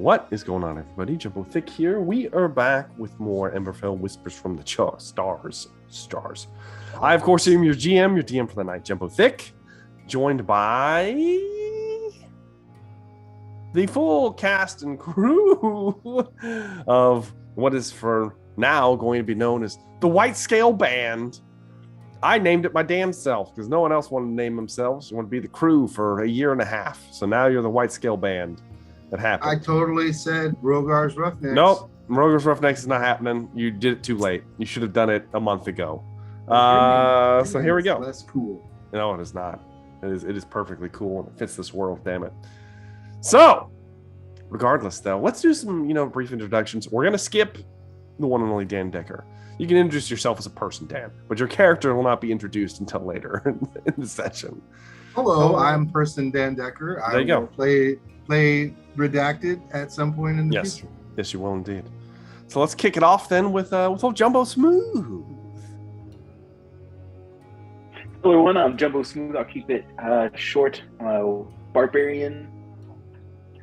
What is going on, everybody? Jumbo Thick here. We are back with more Emberfell Whispers from the Stars. I, of course, am your DM for the night, Jumbo Thick, joined by the full cast and crew of what is for now going to be known as the White Scale Band. I named it my damn self because no one else wanted to name themselves. You want to be the crew for a year and a half. So now you're the White Scale Band. That happened. I totally said Rogar's Roughnecks. Nope. Rogar's Roughnecks is not happening. You did it too late. You should have done it a month ago. So here we go. That's cool. No, it is not. It is perfectly cool and it fits this world, damn it. So, regardless though, let's do some, brief introductions. We're going to skip the one and only Dan Decker. You can introduce yourself as a person, Dan, but your character will not be introduced until later in the session. Hello, I'm person Dan Decker. There you go. Play Redacted at some point in the future. Yes, you will indeed. So let's kick it off then with old Jumbo Smooth. Hello everyone, I'm Jumbo Smooth. I'll keep it short. Barbarian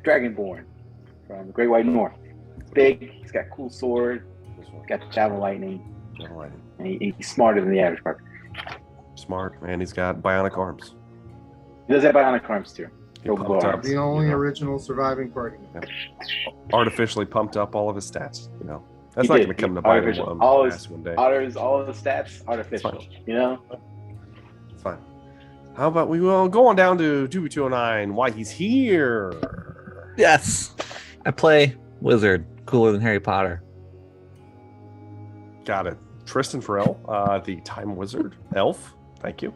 Dragonborn from the Great White North. Big, he's got a cool sword, he's got javelin lightning, and he's smarter than the average barbarian. Smart, and he's got bionic arms. He does have bionic arms too. The only original surviving party. Yeah. Artificially pumped up all of his stats. That's not going to come to bite him one day. All of the stats artificial. It's fine. How about we will go on down to 209? Why he's here? Yes, I play wizard, cooler than Harry Potter. Got it. Tristan Farrell, the time wizard elf. Thank you.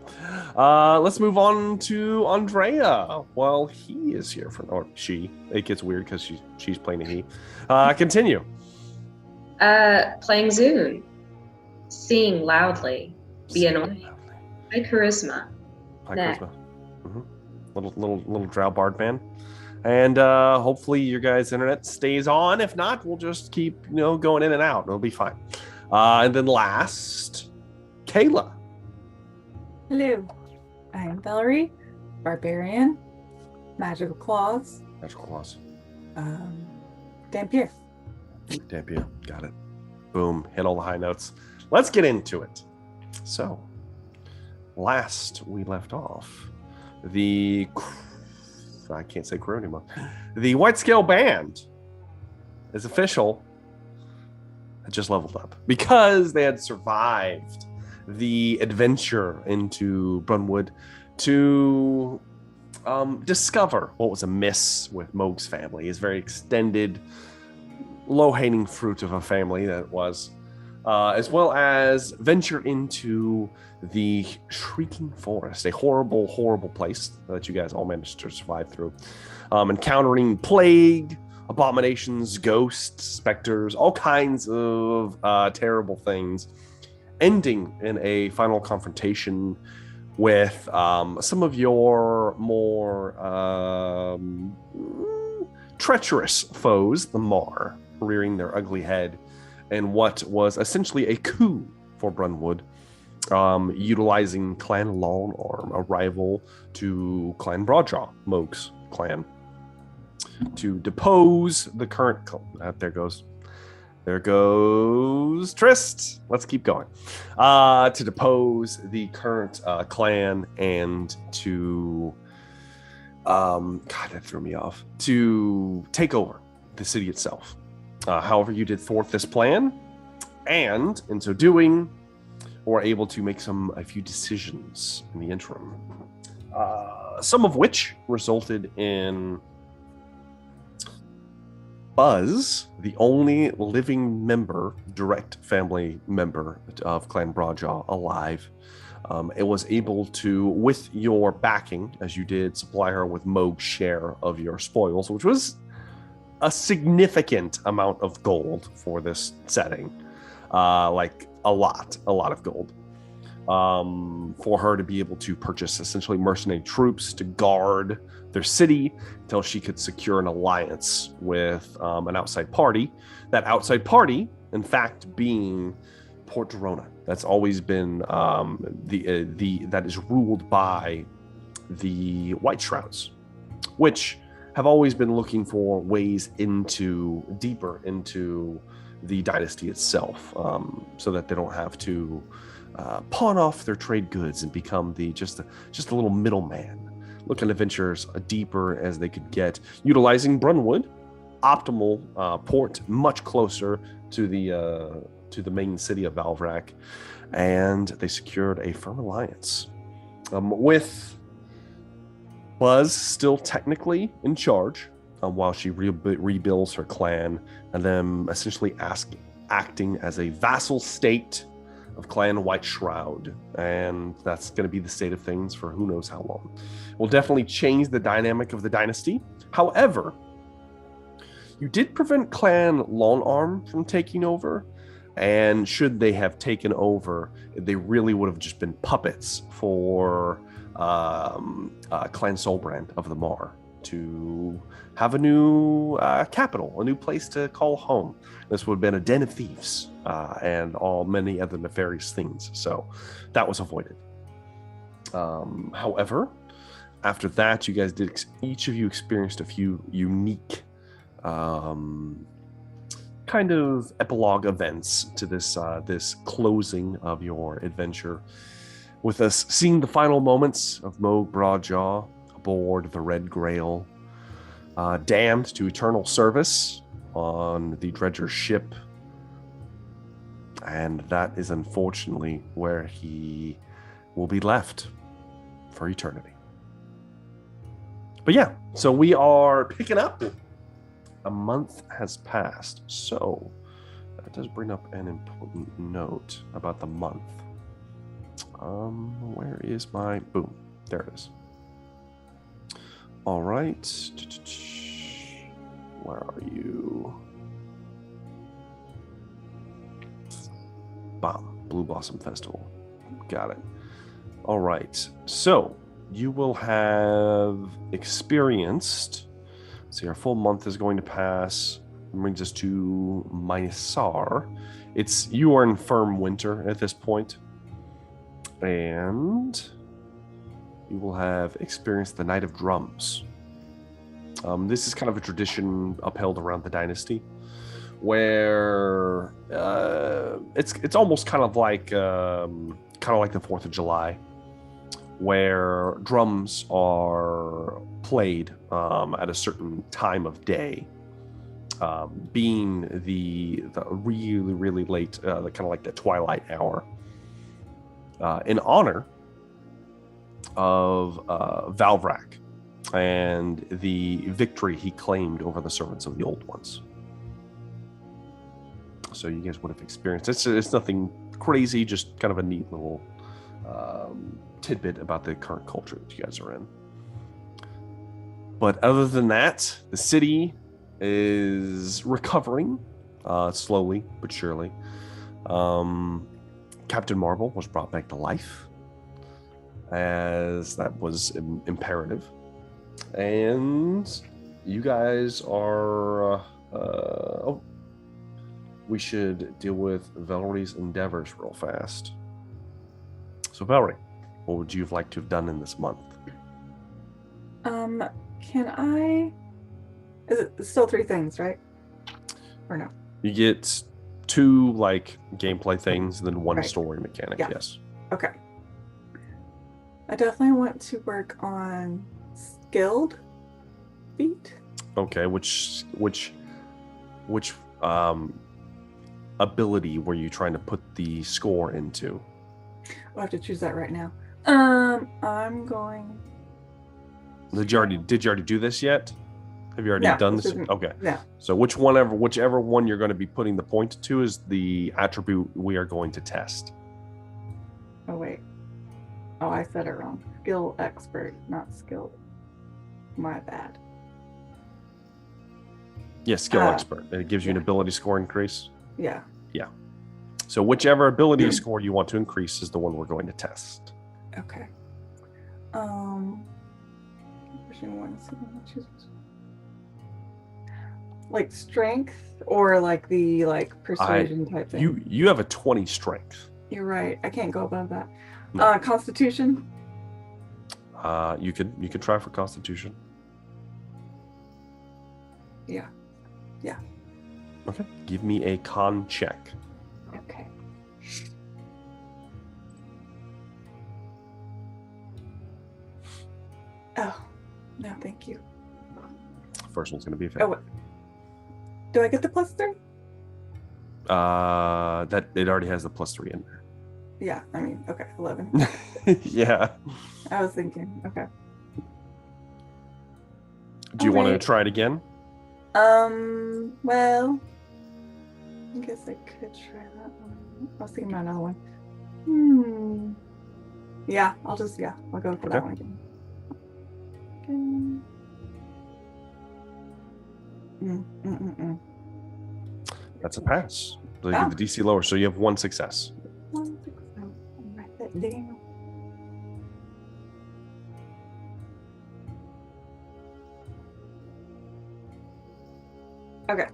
Let's move on to Andrea. Well, he is here or she. It gets weird because she's playing a he. Continue. Playing Zune. Sing loudly. Be annoying. High charisma. High charisma. Mm-hmm. Little drow bard man. And hopefully your guys' internet stays on. If not, we'll just keep going in and out. It'll be fine. And then last, Kayla. Hello, I am Velree, Barbarian, Magical Claws. Dampier. Dampier, got it. Boom, hit all the high notes. Let's get into it. So, last we left off, I can't say crew anymore. The White Scale Band is official. It just leveled up because they had survived the adventure into Brunwood to discover what was amiss with Moog's family, his very extended, low-hanging fruit of a family that it was, as well as venture into the Shrieking Forest, a horrible, horrible place that you guys all managed to survive through, encountering plague, abominations, ghosts, specters, all kinds of terrible things, ending in a final confrontation with some of your more treacherous foes, the Mar, rearing their ugly head in what was essentially a coup for Brunwood, utilizing Clan Longarm, a rival to Clan Broadjaw, Moog's clan, to depose the current... There goes Trist. Let's keep going. To depose the current clan and to... God, that threw me off. To take over the city itself. However, you did thwart this plan. And in so doing, were able to make a few decisions in the interim. Some of which resulted in... Buzz, the only living direct family member of Clan Broadjaw alive, it was able to, with your backing, as you did, supply her with Moog's share of your spoils, which was a significant amount of gold for this setting. Like a lot of gold. For her to be able to purchase essentially mercenary troops to guard their city until she could secure an alliance with an outside party. That outside party, in fact, being Port Dorona. That's always been that is ruled by the White Shrouds, which have always been looking for ways deeper into the dynasty itself, so that they don't have to pawn off their trade goods and become just a little middleman. Looking at ventures deeper as they could get, utilizing Brunwood, optimal port, much closer to the main city of Valvrak, and they secured a firm alliance with Buzz still technically in charge while she rebuilds her clan, and then essentially acting as a vassal state of Clan White Shroud, and that's going to be the state of things for who knows how long. It will definitely change the dynamic of the dynasty. However, you did prevent Clan Longarm from taking over, and should they have taken over, they really would have just been puppets for Clan Soulbrand of the Mar to have a new capital, a new place to call home. This would have been a den of thieves and many other nefarious things. So that was avoided. However, after that, you guys each of you experienced a few unique kind of epilogue events to this closing of your adventure, with us seeing the final moments of Moog Broadjaw aboard the Red Grail, damned to eternal service on the Dredger's ship, and that is unfortunately where he will be left for eternity. But yeah, so we are picking up. A month has passed, so that does bring up an important note about the month. Where is my boom? There it is. All right. Where are you? Bam. Blue Blossom Festival. Got it. All right. So you will have experienced. See, our full month is going to pass. Brings us to Mysar. You are in firm winter at this point, and you will have experienced the Night of Drums. This is kind of a tradition upheld around the dynasty, where it's almost kind of like the 4th of July, where drums are played at a certain time of day, being the really late, kind of like the twilight hour, in honor of Valvrak and the victory he claimed over the servants of the Old Ones. So you guys would have experienced it's nothing crazy, just kind of a neat little tidbit about the current culture that you guys are in. But other than that, the city is recovering slowly but surely. Captain Marble was brought back to life, as that was imperative. And you guys are... we should deal with Velree's endeavors real fast. So Velree, what would you have liked to have done in this month? Can I... Is it still 3 things, right? Or no? You get 2 like gameplay things, and then 1 right. story mechanic. Yeah. Yes. Okay. I definitely want to work on skilled feat. Okay. Which ability were you trying to put the score into? I'll have to choose that right now. I'm going. Did you already do this yet? Have you already done this? Okay. Yeah. So whichever one you're going to be putting the point to is the attribute we are going to test. Oh wait. Oh, I said it wrong. Skill expert, not skilled. My bad. Yes, skill expert. And it gives you an ability score increase. Yeah. Yeah. So whichever ability score you want to increase is the one we're going to test. Okay. Like strength or like the persuasion type thing? You have a 20 strength. You're right. I can't go above that. No. Constitution? You could try for Constitution. Yeah. Okay. Give me a con check. Okay. Oh, no, thank you. First one's going to be a Oh, fail. wait. Do I get the +3? That it already has the +3 in there. Yeah, I mean, okay, 11. Yeah. I was thinking, okay. Do you want to Alright. try it again? Well, I guess I could try that one. I was thinking about another one. Yeah, I'll go for that Okay. one again. Okay. That's a pass. So you Oh. get the DC lower, so you have 1 success. I'll write that down. Okay.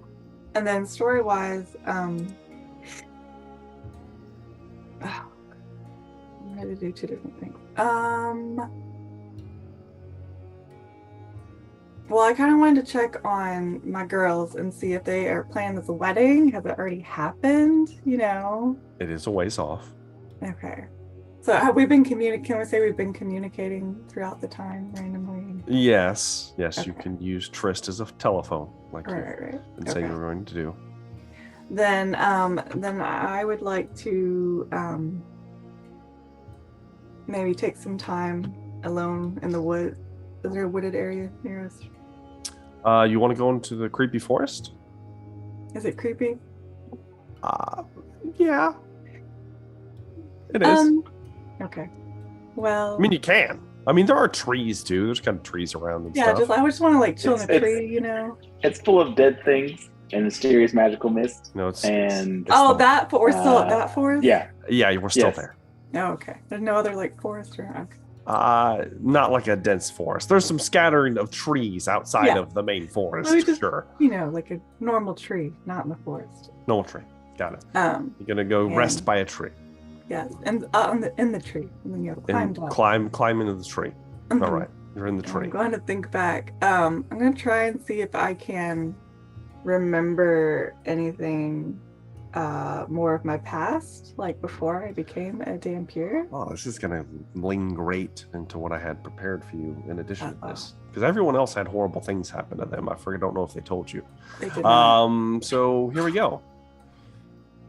And then story-wise, I'm ready to do 2 different things. Well, I kind of wanted to check on my girls and see if they are planning this wedding. Has it already happened? It is a ways off. Okay. So have we been communicating? Can we say we've been communicating throughout the time randomly? Yes, you Okay. can use Trist as a telephone, like you've Right. been saying Okay. you were going to do. Then I would like to maybe take some time alone in the wood. Is there a wooded area near us? You want to go into the creepy forest? Is it creepy? Yeah. It is. Okay. Well. I mean, you can. I mean, there are trees too. There's kind of trees around and yeah, stuff. I just want to like chill in a It's- tree, It's full of dead things and mysterious magical mist. No, it's And Oh, that we're still at that forest. yeah, yeah, we're still Yes. there. Oh, okay. There's no other like forest or okay. Not like a dense forest. There's some scattering of trees outside Yeah. of the main forest. We just- Sure, Like a normal tree, not in the forest. no tree. Got it. You're You're gonna go rest and- by a tree yes, and in the tree, and then you have to and climb into the tree. All right, you're in the I'm tree. going to think back. I'm going to try and see if I can remember anything more of my past, like before I became a Dhampir. Oh, this is gonna lean great into what I had prepared for you. In addition to Uh-oh. this, because everyone else had horrible things happen to them. I don't know if they told you. They did not. So here we go.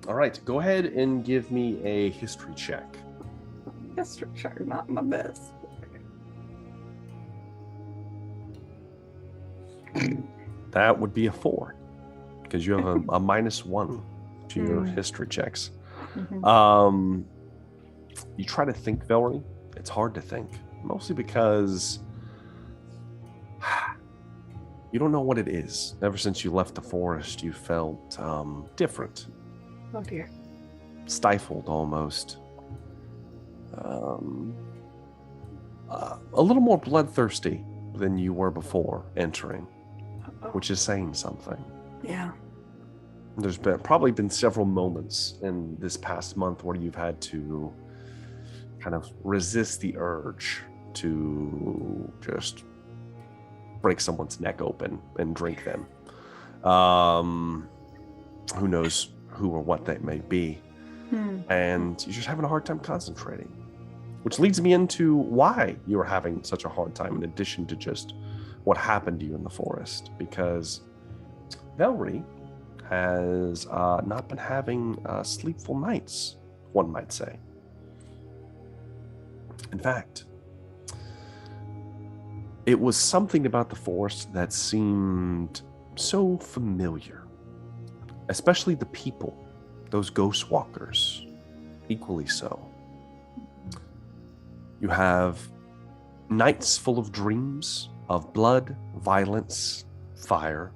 All right, go ahead and give me a history check. History chart, not my best. That would be a 4, because you have a -1 to your Mm. history checks. Mhm. You try to think, Velree. It's hard to think, mostly because you don't know what it is. Ever since you left the forest, you felt different, Oh dear. stifled almost. A little more bloodthirsty than you were before entering, Uh-oh. which is saying something. Yeah. There's probably been several moments in this past month where you've had to kind of resist the urge to just break someone's neck open and drink them. Who knows who or what they may be. And you're just having a hard time concentrating. Which leads me into why you were having such a hard time, in addition to just what happened to you in the forest. Because Velree has not been having sleepful nights, one might say. In fact, it was something about the forest that seemed so familiar, especially the people, those ghost walkers, equally so. You have nights full of dreams of blood, violence, fire,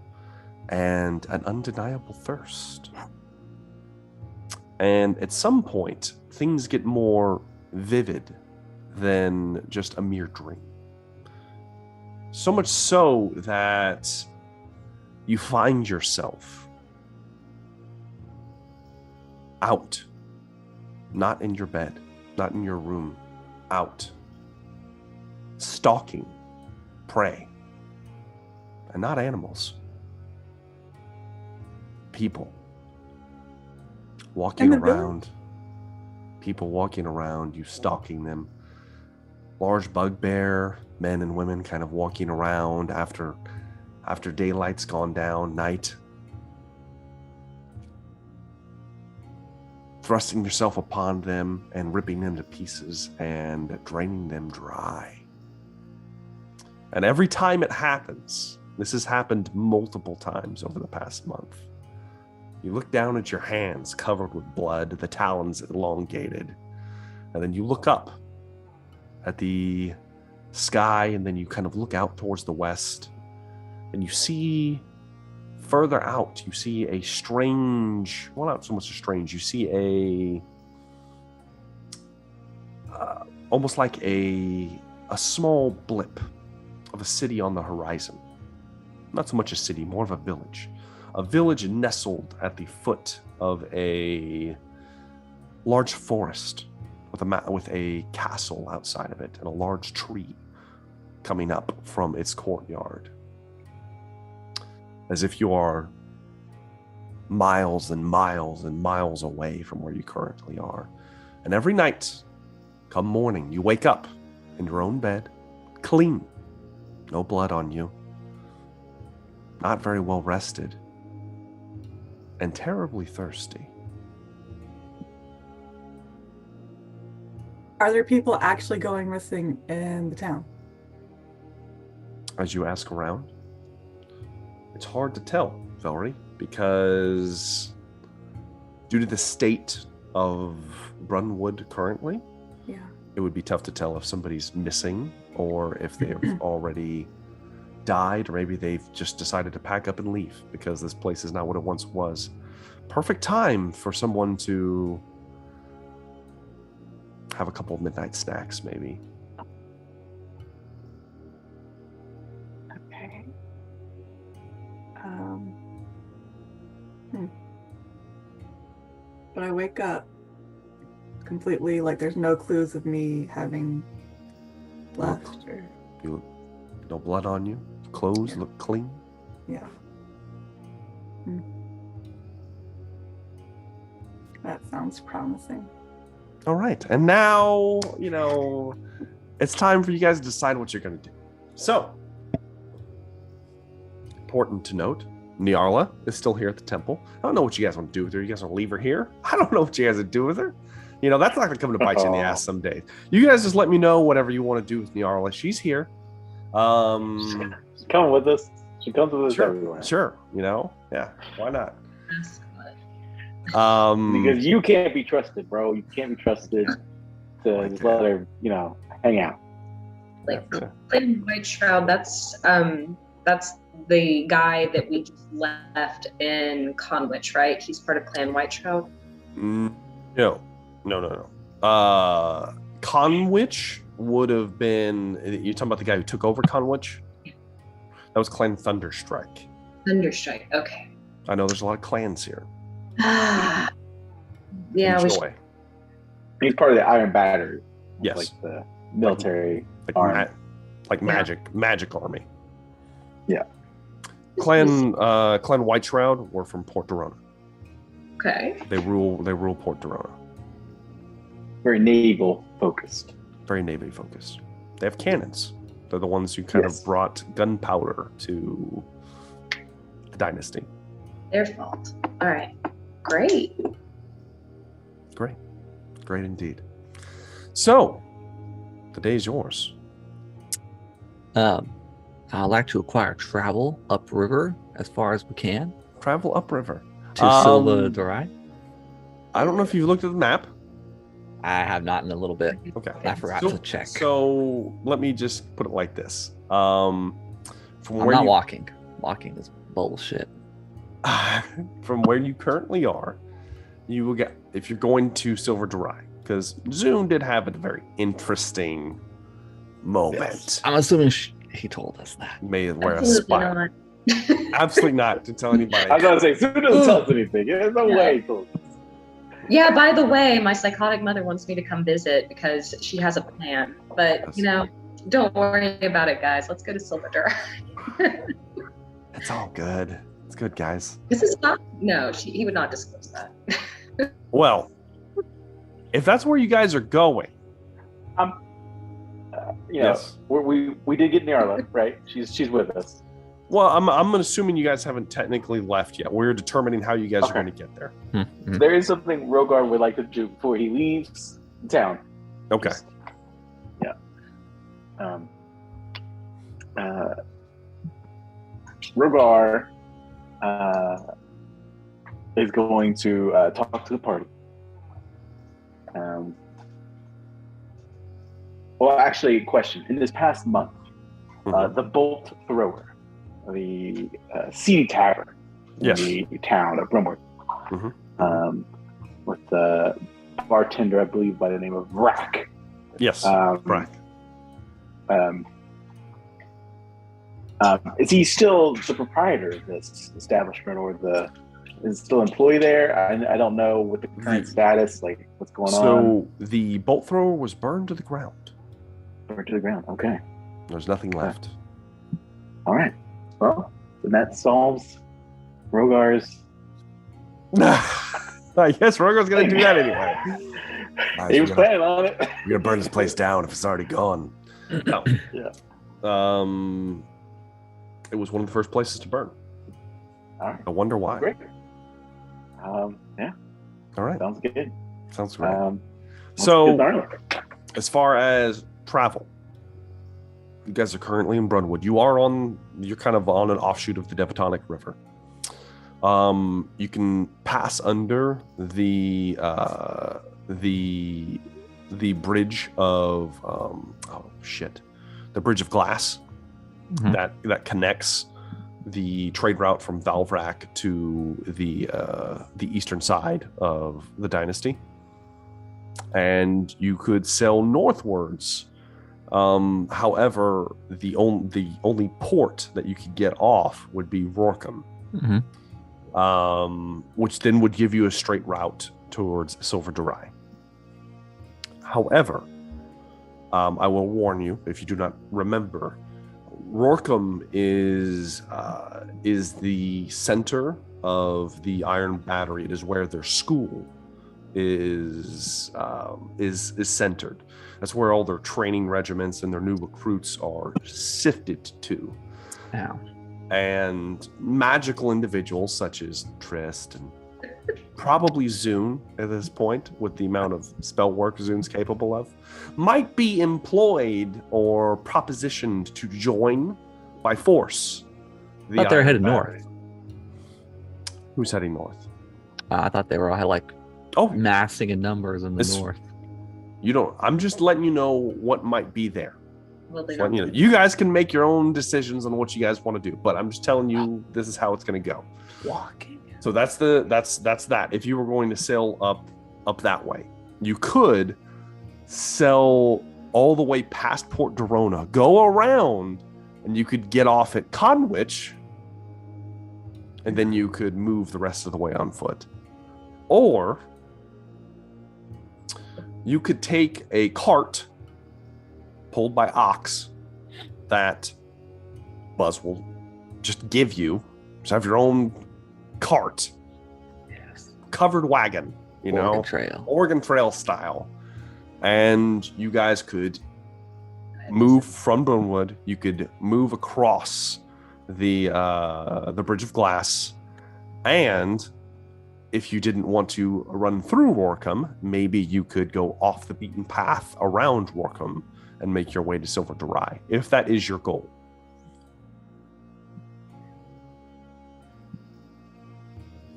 and an undeniable thirst. And at some point, things get more vivid than just a mere dream. So much so that you find yourself out, not in your bed, not in your room, out, stalking prey, and not animals, people walking around. People walking around, you stalking them. Large bugbear, men and women kind of walking around after daylight's gone down, night. Thrusting yourself upon them and ripping them to pieces and draining them dry. And every time it happens, this has happened multiple times over the past month, you look down at your hands covered with blood, the talons elongated, and then you look up at the sky, and then you kind of look out towards the west, and you see further out, you see a strange, well, not so much a strange, you see almost like a small blip of a city on the horizon. Not so much a city, more of a village. A village nestled at the foot of a large forest with a castle outside of it and a large tree coming up from its courtyard. As if you are miles and miles and miles away from where you currently are. And every night, come morning, you wake up in your own bed, clean, no blood on you, not very well rested, and terribly thirsty. Are there people actually going missing in the town? As you ask around, it's hard to tell, Velree, because due to the state of Brunwood currently, it would be tough to tell if somebody's missing or if they've already died, or maybe they've just decided to pack up and leave because this place is not what it once was. Perfect time for someone to have a couple of midnight snacks, maybe. Okay. But I wake up completely like there's no clues of me having left. No blood on you. Clothes look clean. Yeah. That sounds promising. All right. And now, it's time for you guys to decide what you're going to do. So, important to note, Nyarla is still here at the temple. I don't know what you guys want to do with her. You guys want to leave her here? I don't know what you guys would do with her. That's not going to come to bite you in the ass someday. You guys just let me know whatever you want to do with Nyarla. She's here. She's coming with us. She comes with us everywhere. Sure. Yeah. Why not? Because you can't be trusted, bro. You can't be trusted to just let her, hang out. Like Clan White Shroud, that's the guy that we just left in Conwich, right? He's part of Clan White Shroud. No. Conwich would have been. You're talking about the guy who took over Conwich? That was Clan Thunderstrike. Thunderstrike. Okay. I know there's a lot of clans here. Yeah, Enjoy. He's part of the Iron Battery. Yes. Like the military army. Magic army. Yeah. Clan White Shroud were from Port Dorona. Okay. They rule Port Dorona. Very naval focused. Very navy focused. They have cannons. They're the ones who kind of brought gunpowder to the dynasty. Their fault. All right. Great. Great indeed. So, the day is yours. I'd like to acquire travel upriver as far as we can Travel upriver. to Silva Dorai. I don't know if you've looked at the map. I have not in a little bit. Okay. I forgot to check. So let me just put it like this. From I'm not walking. Walking is bullshit. From where you currently are, you will get, if you're going to Silver Dorai, because Zune did have a very interesting moment. Yes. I'm assuming he told us that. May wear a spire. Absolutely not to tell anybody. I was going to say, Zune doesn't tell us anything. There's no way he told us. Yeah, by the way, my psychotic mother wants me to come visit because she has a plan. But, don't worry about it, guys. Let's go to Silver Dorai. It's all good. It's It's good, guys. This is not. No, he would not disclose that. Well, if that's where you guys are going, Yes, we did get Nyarla, right? She's with us. Well, I'm assuming you guys haven't technically left yet. We're determining how you guys are going to get there. Mm-hmm. There is something Rogar would like to do before he leaves town. Okay. Rogar is going to talk to the party. Well, actually, question. In this past month, the Bolt Thrower, the seedy tavern in the town of Brumwood, with the bartender, I believe, by the name of Rack. Yes, Rack. Is he still the proprietor of this establishment, or is still employee there? I don't know what the current status, like what's going on. So the Bolt Thrower was burned to the ground. Burned to the ground. Okay. There's nothing left. All right. Well, then that solves Rogar's. I guess Rogar's going to do that anyway. He was planning on it. We're going to burn this place down if it's already gone. No. Yeah. It was one of the first places to burn. All right. I wonder why. Great. Yeah. All right. Sounds good. Sounds great. So, good, as far as travel, you guys are currently in Brunwood. You're kind of on an offshoot of the Devotonic River. You can pass under the bridge of the bridge of glass that connects the trade route from Velree to the eastern side of the dynasty, and you could sail northwards. However, the only port that you could get off would be Rorkham, which then would give you a straight route towards Silver Durai. However, I will warn you, if you do not remember, Rorkham is the center of the Iron Battery. It is where their school is centered. That's where all their training regiments and their new recruits are sifted to. Ow. And magical individuals such as Trist and probably Zune at this point, with the amount of spell work Zune's capable of, might be employed or propositioned to join by force. I thought they were headed north. Who's heading north? I thought they were massing in numbers in the north. You don't. I'm just letting you know what might be there. Well, they You know, you guys can make your own decisions on what you guys want to do, but I'm just telling you this is how it's going to go. Walking. So that's that. If you were going to sail up that way, you could sail all the way past Port Dorona, go around, and you could get off at Conwich, and then you could move the rest of the way on foot. Or you could take a cart pulled by ox that Buzz will just give you. Just have your own cart. Yes. Covered wagon, Oregon Trail style. And you guys could move from Bonewood. You could move across the Bridge of Glass, and if you didn't want to run through Rorkham, maybe you could go off the beaten path around Rorkham and make your way to Silver Durai, if that is your goal.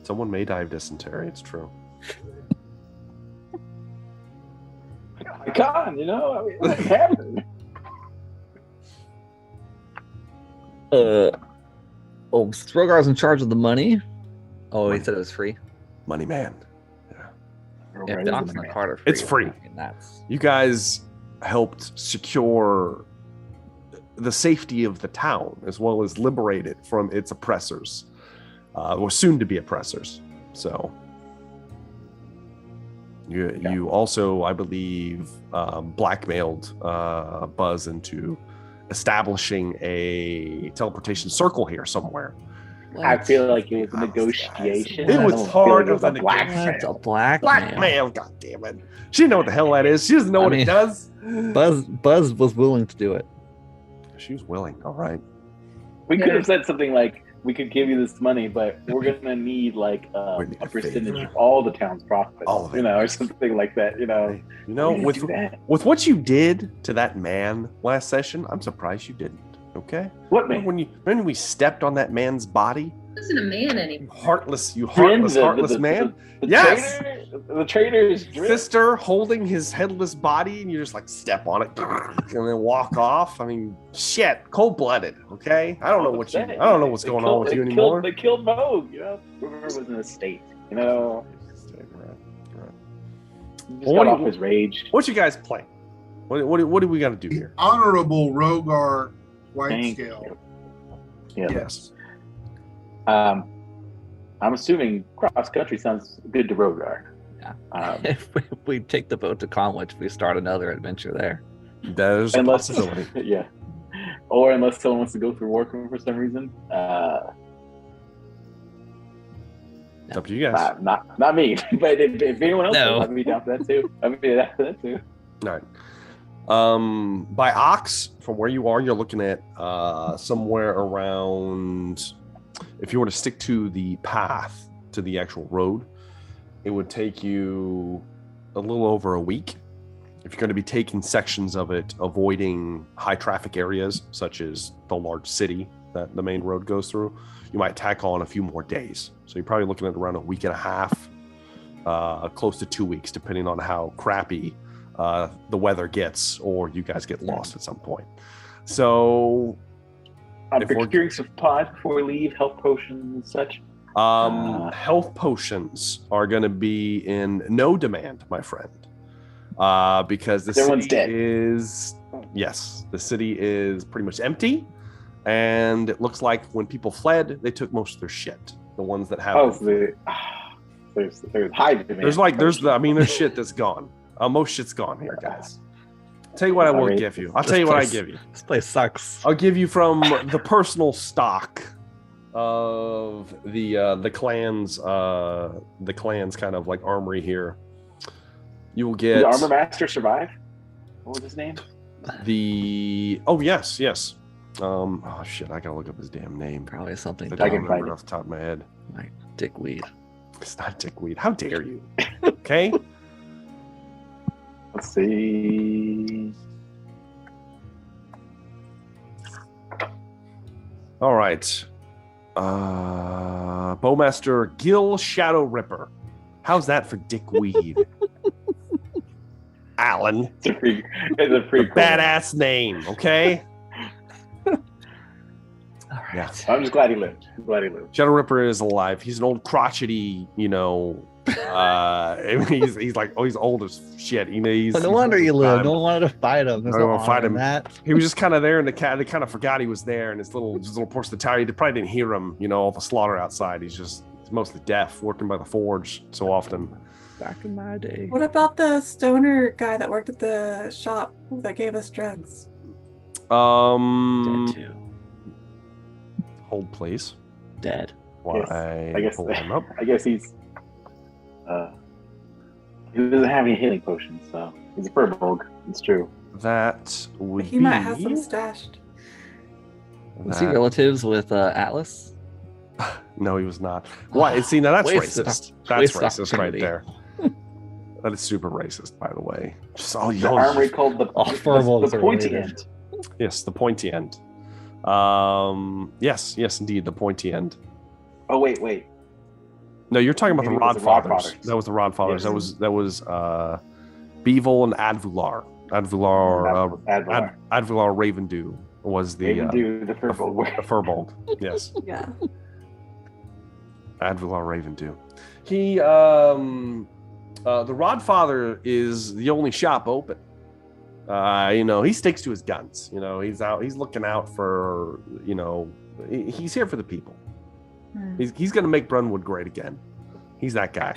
Someone may die of dysentery, it's true. I can't, what happened? Strogar's in charge of the money. Oh, he said it was free. Money man. Yeah, the ox and the cart are free. It's free. You guys helped secure the safety of the town, as well as liberate it from its oppressors, or soon to be oppressors. So you also, I believe, blackmailed Buzz into establishing a teleportation circle here somewhere. I What? feel like it was a Honest, negotiation. guys. It I was don't feel part like it was of a the blackmail. That's a blackmail. Blackmail, god damn it. She didn't know what the hell that is. She doesn't know I what mean, it does. Buzz was willing to do it. She was willing. All right. We could Yeah. have said something like, "We could give you this money, but we're gonna need like We need a a percentage favor. of all the town's profits, All of it. you know, or something like that." You know, Hey, you know, We didn't with do that. what you did to that man last session, I'm surprised you didn't. Okay. What man? When we stepped on that man's body, He wasn't a man anymore. heartless Friend, heartless man. The Yes! the traitor's drip. Sister holding his headless body, and you just like step on it and then walk off. I mean, shit, cold blooded. Okay, I don't know what you. I don't know what's going on with you anymore. They killed Moog. You know, River was in a state. You know, he just Well, got what off his rage. What you guys play? What do we got to do The here? Honorable Rogar White Thank Scale. you. Yeah. Yes. I'm assuming cross country sounds good to Rogar. Yeah. If we take the boat to Conwich, we start another adventure there. There's a Unless, possibility. yeah, or unless someone wants to go through Warcombe for some reason. It's up to you guys. Not me. But if anyone else No. wants, I'd be down for that too. I'd be down for that too. All right. By ox, from where you are, you're looking at somewhere around. If you were to stick to the path to the actual road, it would take you a little over a week. If you're going to be taking sections of it, avoiding high traffic areas such as the large city that the main road goes through, you might tack on a few more days. So you're probably looking at around a week and a half, close to 2 weeks, depending on how crappy the weather gets, or you guys get lost at some point. So I'm If we're- procuring supplies before we leave, health potions and such. health potions are going to be in no demand, my friend, because the Everyone's city dead. is the city is pretty much empty, and it looks like when people fled, they took most of their shit. The ones that have Oh, so there's high demand. there's shit that's gone. Most shit's gone here, guys. Tell you what I will Sorry. give you. I'll This tell you what I place- give you. This place sucks. I'll give you from the personal stock of the clan's kind of like armory here. You will get Did the armor master survive? What was his name? yes. Oh shit, I gotta look up his damn name. Probably something I I don't can remember find it it. off the top of my head. like dickweed. It's not dickweed. How dare you? Okay. Let's see. All right. Bowmaster Gil Shadow Ripper. How's that for dickweed? Alan. It's a pretty cool. Badass name, okay? All right. Yeah. I'm just glad he lived. Shadow Ripper is alive. He's an old crotchety, he's like, he's old as shit. He's No wonder you lived. No Um, one wanted to fight him. There's I no don't wanna fight honor in him. that. He was just kind of there, and they kind of forgot he was there, and his little portion of the tower. He probably didn't hear him, all the slaughter outside. He's mostly deaf, working by the forge so often. Back in my day. What about the stoner guy that worked at the shop that gave us drugs? Dead too. Hold please. Dead. While Yes, I guess- pull him up. I guess he's. He doesn't have any healing potions, so he's a furbolg. It's true. That would He be. might have some stashed. Was he that- relatives with Atlas? No, he was not. Why? See, now that's Wasted racist. op- That's wasted racist right opportunity. there. That is super racist, by the way. Just all The armory called the furbolgs are pointy related. end. Yes, the pointy end. Yes, indeed, the pointy end. Oh wait. No, you're talking about Maybe the it was the Rod Rodfathers. Fathers. That was the Rodfathers. Yes. That was Beevil and Advular. Advular Ravendew was the They do the furbolg. the Furbolg. Yes, Yeah. Advular Ravendew. He the Rodfather is the only shop open. He sticks to his guns. He's looking out for, he's here for the people. He's going to make Brunwood great again. He's that guy.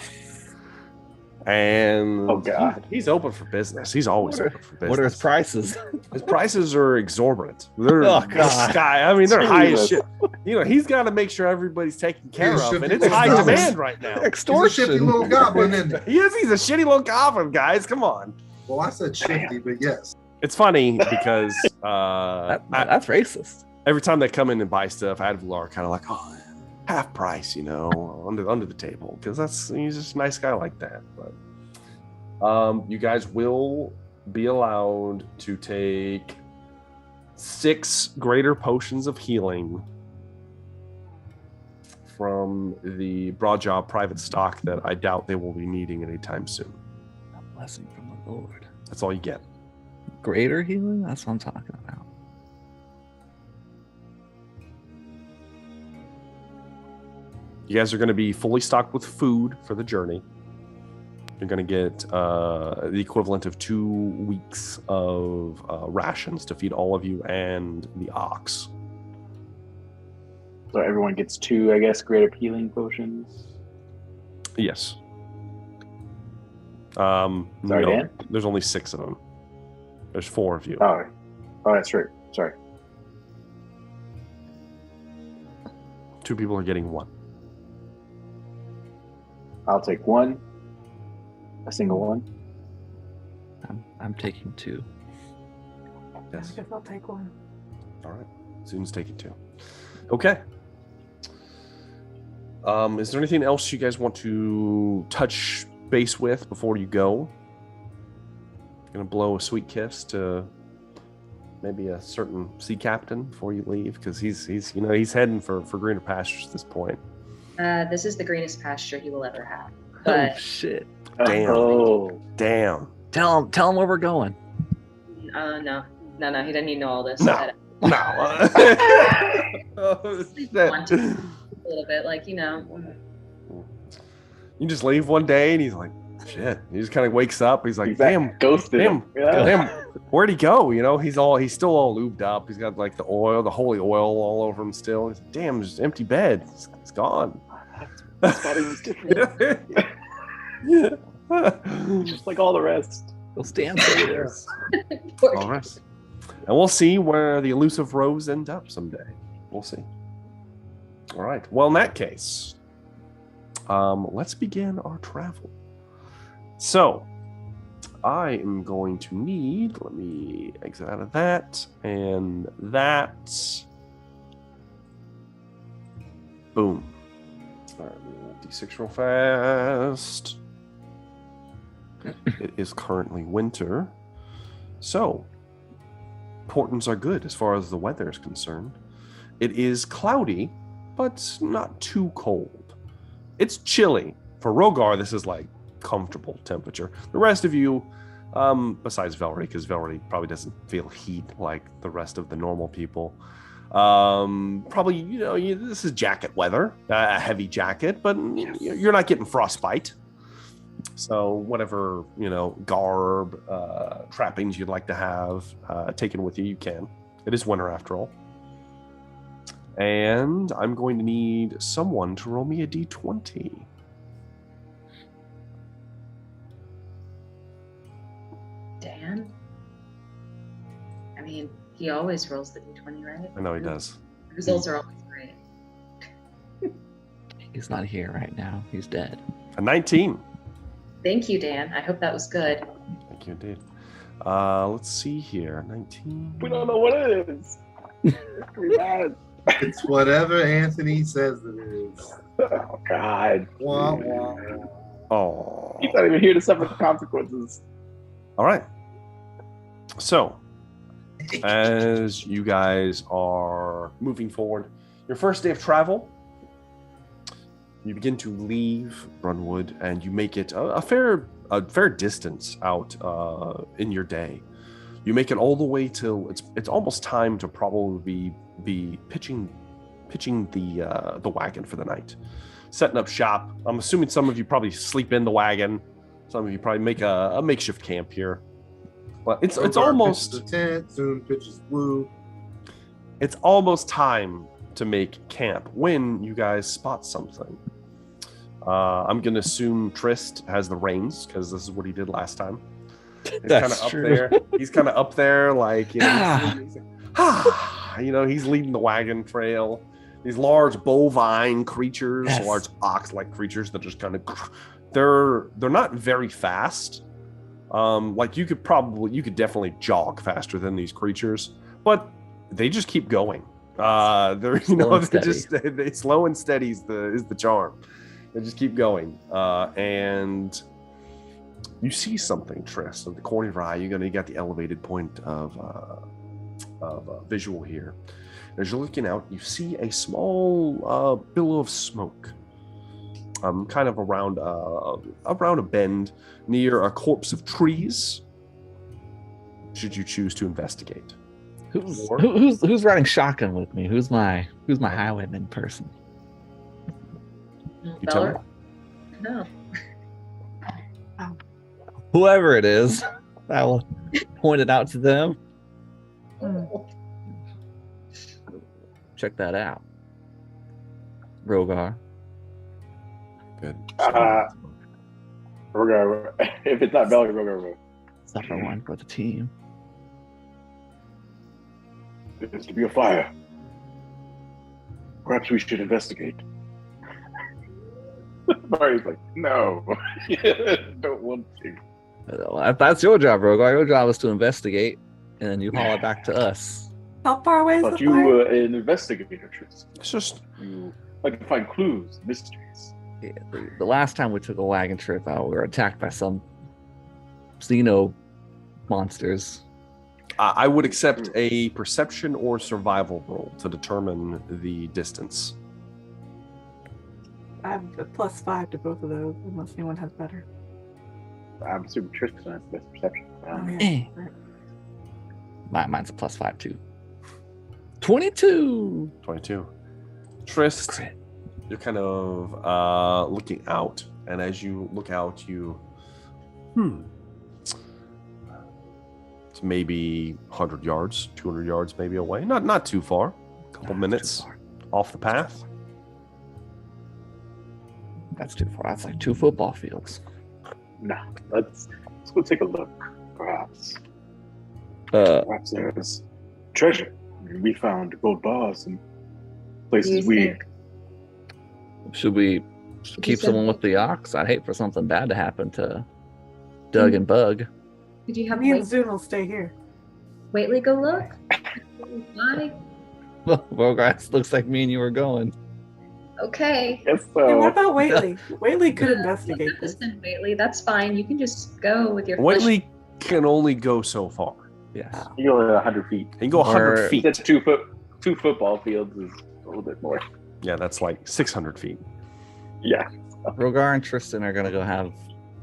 And Oh, God. he's open for business. He's always What are- open for business. What are his prices? His prices are exorbitant. They're Oh, God. they're high as Jesus. shit. he's got to make sure everybody's taken care He's a of, and shifty it's little high goblin. demand right now. He's a shifty little goblin, isn't he? He's a shitty little goblin, guys. Come on. Well, I said shifty, but yes. It's funny because That's racist. every time they come in and buy stuff, Advil are kind of like, oh, half price, under the table, because he's just a nice guy like that. But you guys will be allowed to take 6 greater potions of healing from the Broadjaw private stock that I doubt they will be needing anytime soon. A blessing from the Lord. That's all you get. Greater healing? That's what I'm talking about. You guys are going to be fully stocked with food for the journey. You're going to get the equivalent of 2 weeks of rations to feed all of you and the ox. So everyone gets 2, I guess, greater healing potions. Yes. Sorry, no, Dan? there's only 6 of them. There's 4 of you. Oh, that's right. Sorry. 2 people are getting 1. I'll take 1. A single one. I'm taking 2. Yes. I guess I'll take 1. All right. Zoon's taking 2. Okay. Is there anything else you guys want to touch base with before you go? Gonna blow a sweet kiss to maybe a certain sea captain before you leave, because he's heading for greener pastures at this point. This is the greenest pasture he will ever have. Oh But shit! Damn. Oh. Damn. Tell him where we're going. no, he doesn't need to know all this. No. But No. Oh, Want shit. a little bit, You just leave one day and he's like, shit. He just kind of wakes up. He's like, He's damn, ghosted him. Yeah. damn, where'd he go? He's still all lubed up. He's got like the holy oil all over him still. He's like, damn, there's an empty bed. It's gone. I thought he was different. Just like all the rest. He'll stand there. Poor All right. And we'll see where the elusive rose end up someday. We'll see. All right. Well, in that case, let's begin our travel. So, I am going to need, let me exit out of that, and that. Boom. All right, D6 real fast. It is currently winter. So, portents are good as far as the weather is concerned. It is cloudy, but not too cold. It's chilly. For Rogar, this is like comfortable temperature. The rest of you, besides Velree, because Velree probably doesn't feel heat like the rest of the normal people. Probably, this is jacket weather, a heavy jacket, but you're not getting frostbite. So whatever, garb, trappings you'd like to have taken with you, you can. It is winter after all. And I'm going to need someone to roll me a d20. Dan? I mean, he always rolls the d20, right? I know he does. The results are always great. He's not here right now. He's dead. A 19. Thank you, Dan. I hope that was good. Thank you indeed. Let's see here. 19. We don't know what it is. It's pretty bad. It's whatever Anthony says it is. Oh, God. Wah, wah, wah. Oh. He's not even here to suffer the consequences. All right. So, as you guys are moving forward, your first day of travel, you begin to leave Brunwood, and you make it a fair distance out in your day. You make it all the way till it's almost time to probably be pitching the wagon for the night, setting up shop. I'm assuming some of you probably sleep in the wagon. Some of you probably make a makeshift camp here. But it's almost pitches the tent, soon pitches woo. It's almost time to make camp when you guys spot something. I'm gonna assume Trist has the reins because this is what he did last time. He's kind of up there. He's kind of up there, like he's leading the wagon trail. these large bovine creatures, Yes. large ox-like creatures that just kind of they're not very fast. Like you could definitely jog faster than these creatures, but they just keep going. They're Slow and they're steady. just they slow and steady is the charm. They just keep going. And you see something, Triss, at the corner of your eye. You got the elevated point of visual here. As you're looking out, you see a small billow of smoke, kind of around a bend near a corpse of trees. Should you choose to investigate? Who's riding shotgun with me? Who's my highwayman person? You tell me. No. Whoever it is, I will point it out to them. Check that out. Rogar. Good. Rogar, if it's not Velree, Rogar. Suffer one for the team. There seems to be a fire. Perhaps we should investigate. Barry's like, no, don't want to. If that's your job, Rogar, your job is to investigate, and then you haul it back to us. How far away is But the you fire? were an investigator, Tris. It's just You like to find clues, mysteries. Yeah, the last time we took a wagon trip out, we were attacked by some xeno monsters. I would accept a perception or survival roll to determine the distance. I have a +5 to both of those, unless anyone has better. I'm assuming Tristan has the best perception. Oh, yeah. Eh. Mine's a +5 too. 22. 22. Trist, you're kind of looking out, and as you look out, it's maybe 100 yards, 200 yards maybe away. Not too far. A couple minutes off the path. That's too far. That's like 2 football fields. Nah, let's go take a look. Perhaps there's treasure. I mean, we found gold bars and places we. Should we keep someone with the ox? I'd hate for something bad to happen to Doug and Bug. Did you have Me and Zune will stay here. Waitley go look? Why? Well, guys, looks like me and you are going. Okay. Yes, Hey, what about Waitley? Waitley could investigate this. Listen, Waitley, that's fine. You can just go with your Whitley can only go so far. Yes. you go 100 feet. He can go 100 Or- feet. That's 2 football fields is a little bit more. Yeah, that's like 600 feet. Yeah. Rogar and Tristan are gonna go have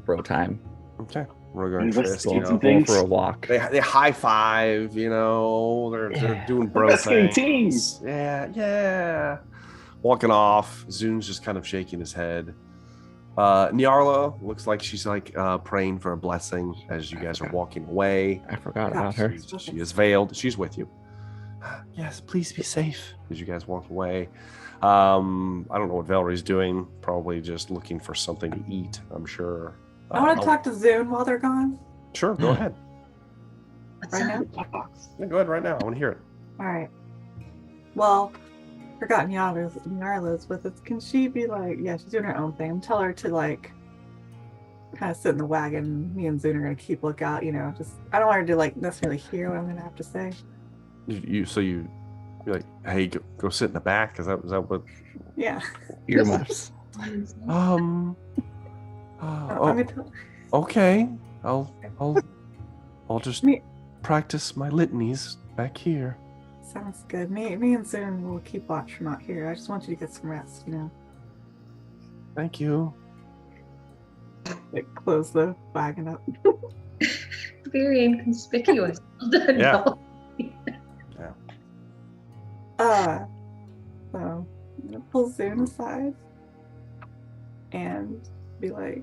bro time. Okay. Rogar and Trist, Investigate some Going things. for a walk. they high five, they're doing bro Investigating things. teams. Yeah. Walking off, Zune's just kind of shaking his head. Nyarla looks like she's like praying for a blessing as you guys are walking away. I forgot about her. She is veiled. She's with you. Yes, please be safe as you guys walk away. I don't know what Velree's doing. Probably just looking for something to eat, I'm sure. I want to talk to Zune while they're gone. Sure, go ahead. What's Right up? now? Yeah, go ahead right now. I want to hear it. All right. Well, forgot Nyarla's with us. Can she be like, yeah, she's doing her own thing. Tell her to like kind of sit in the wagon. Me and Zune are gonna keep lookout. Just I don't want her to like necessarily hear what I'm gonna have to say. You're like, hey, go sit in the back. Is that what? Yeah. Earmuffs. Um. I'm oh, gonna tell- okay. I'll just Me- practice my litanies back here. Sounds good. Me and Zune will keep watch from out here. I just want you to get some rest. Thank you. Like close the wagon up. Very inconspicuous. Well done, Yeah. Noel. So I'm gonna pull Zune aside and be like,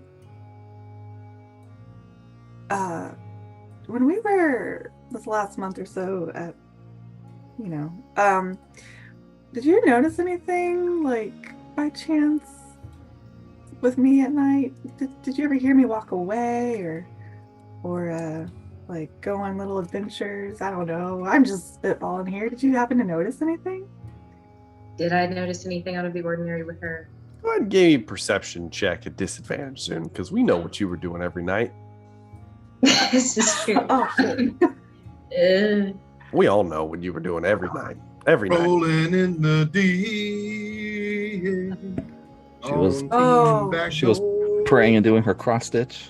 when we were this last month or so at, did you notice anything like by chance with me at night? Did you ever hear me walk away or like go on little adventures? I don't know. I'm just spitballing here. Did you happen to notice anything? Did I notice anything out of the ordinary with her? Go ahead and give me a perception check at disadvantage soon, because we know what you were doing every night. This is true. Oh, shit. We all know what you were doing every night. Every night. Rolling in the deep. She was- She was Oh. praying and doing her cross stitch.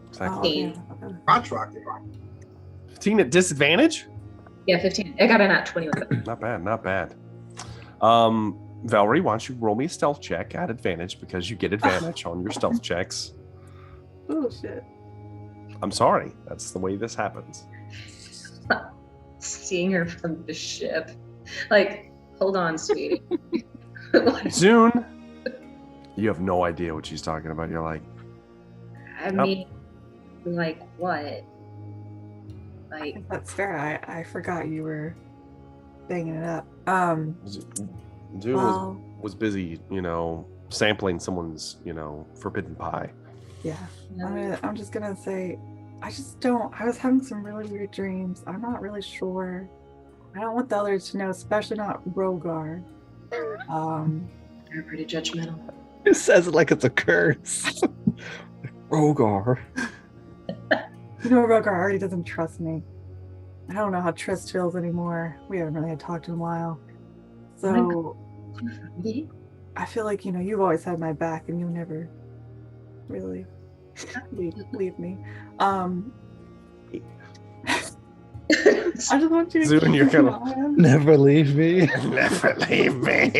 Exactly. yeah. Okay. Crotch rocket. 15 at disadvantage? Yeah, 15. I got a nat 20 with it. Not bad, not bad. Velree, why don't you roll me a stealth check at advantage because you get advantage on your stealth checks. Oh, shit. I'm sorry. That's the way this happens. Seeing her from the ship. Like, hold on, sweetie. Zune, you have no idea what she's talking about. You're like, I mean, like what? I Like, think that's fair. I forgot you were banging it up. Zune Well, was busy, sampling someone's, forbidden pie. yeah. no. I'm just gonna say, I was having some really weird dreams. I'm not really sure. I don't want the others to know, especially not Rogar. You're pretty judgmental. It says it like it's a curse. Rogar. Rogar already doesn't trust me. I don't know how trust feels anymore. We haven't really had talked in a while. So I feel like, you've always had my back and you'll never really leave me. I just want you to Zune, you're keep an gonna- eye on- Never leave me. Never leave me.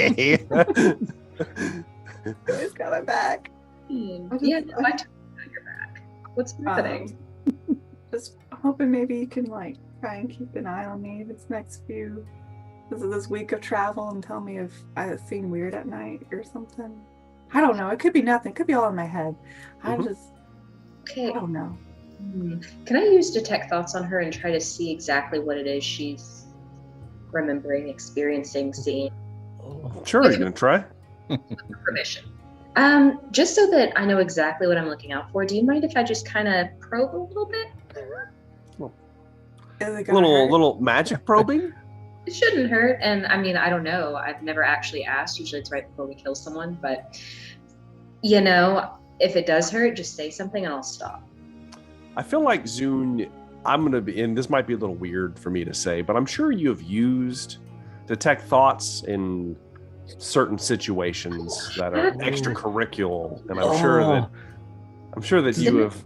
He's got my back. Yeah, no, I took your back. What's happening? Just hoping maybe you can try and keep an eye on me this week of travel and tell me if I seem weird at night or something. I don't know. It could be nothing. It could be all in my head. I Okay. don't know. Can I use detect thoughts on her and try to see exactly what it is she's remembering, experiencing, seeing? Sure, you're going to try? Permission. Just so that I know exactly what I'm looking out for, do you mind if I just kind of probe a little bit? Is it gonna hurt? Little magic probing? It shouldn't hurt. And I mean, I don't know. I've never actually asked. Usually it's right before we kill someone. But, if it does hurt, just say something and I'll stop. I feel like Zune, I'm going to be, and this might be a little weird for me to say, but I'm sure you have used detect thoughts in certain situations that are extracurricular, and I'm sure that you have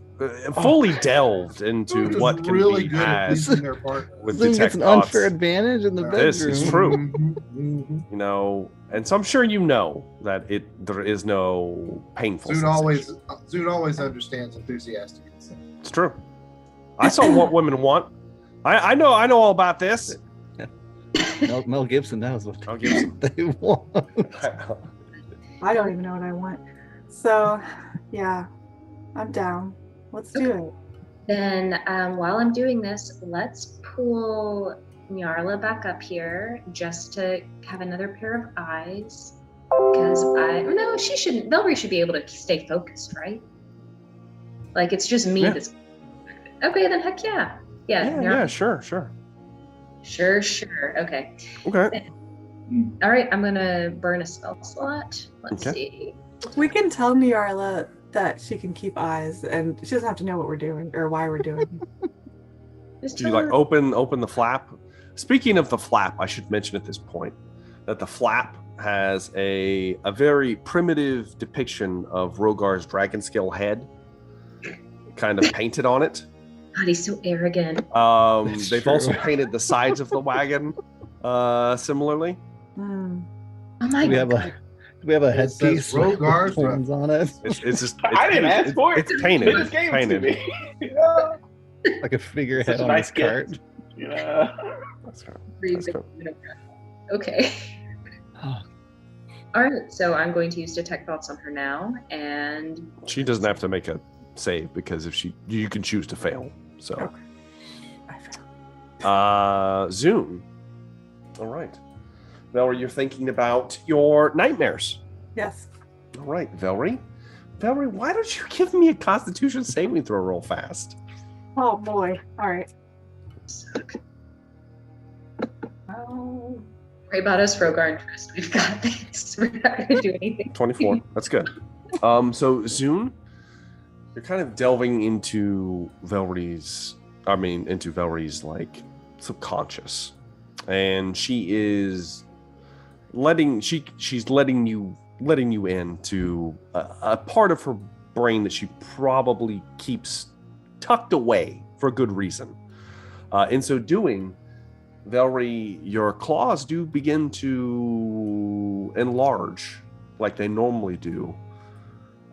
fully delved into Who's what can really be good at had pleasing their partner. with Zune detect gets an thoughts. unfair advantage in the bedroom. This is true. Mhm. And so I'm sure that there is no painful sensation. Zune always understands enthusiastic consent. It's true. I saw what women want. I know all about this. Mel Gibson knows what Mel Gibson. they want. I don't even know what I want. So, yeah, I'm down. Let's do it. Then while I'm doing this, let's pull Nyarla back up here just to have another pair of eyes. Because she shouldn't. Velree should be able to stay focused, right? Like it's just me Yeah. that's. Okay, then heck yeah. Yeah, sure. Sure. Okay. Okay. All right, I'm gonna burn a spell slot. Let's Okay. see. We can tell Nyarla that she can keep eyes and she doesn't have to know what we're doing or why we're doing it. Just Do you tell like her- open the flap? Speaking of the flap, I should mention at this point that the flap has a very primitive depiction of Rogar's dragon scale head kind of painted on it. God, he's so arrogant. That's They've true. also painted the sides of the wagon similarly. Hmm. Oh my Do we have god. a It says headpiece with Rogar's horns on it? It's just I didn't ask for it. It's painted. They just gave it to Painted. me. Yeah. Like a figurehead Such a on nice his cart. gift. Yeah. That's right. Read That's the- good. Okay. Oh, All right, so I'm going to use detect thoughts on her now, and She doesn't have to make a save because you can choose to fail. So Okay. I failed. Zune. All right. Velree, you're thinking about your nightmares. Yes. All right, Velree. Velree, why don't you give me a Constitution saving throw real fast? Oh boy. All right. Oh, Worry about us, Rogar and Trist. We've got this. We're not going to do anything. 24. That's good. So Zune, you're kind of delving into Velree's like subconscious, and she's letting you into a part of her brain that she probably keeps tucked away for good reason. In so doing, Velree, your claws do begin to enlarge like they normally do,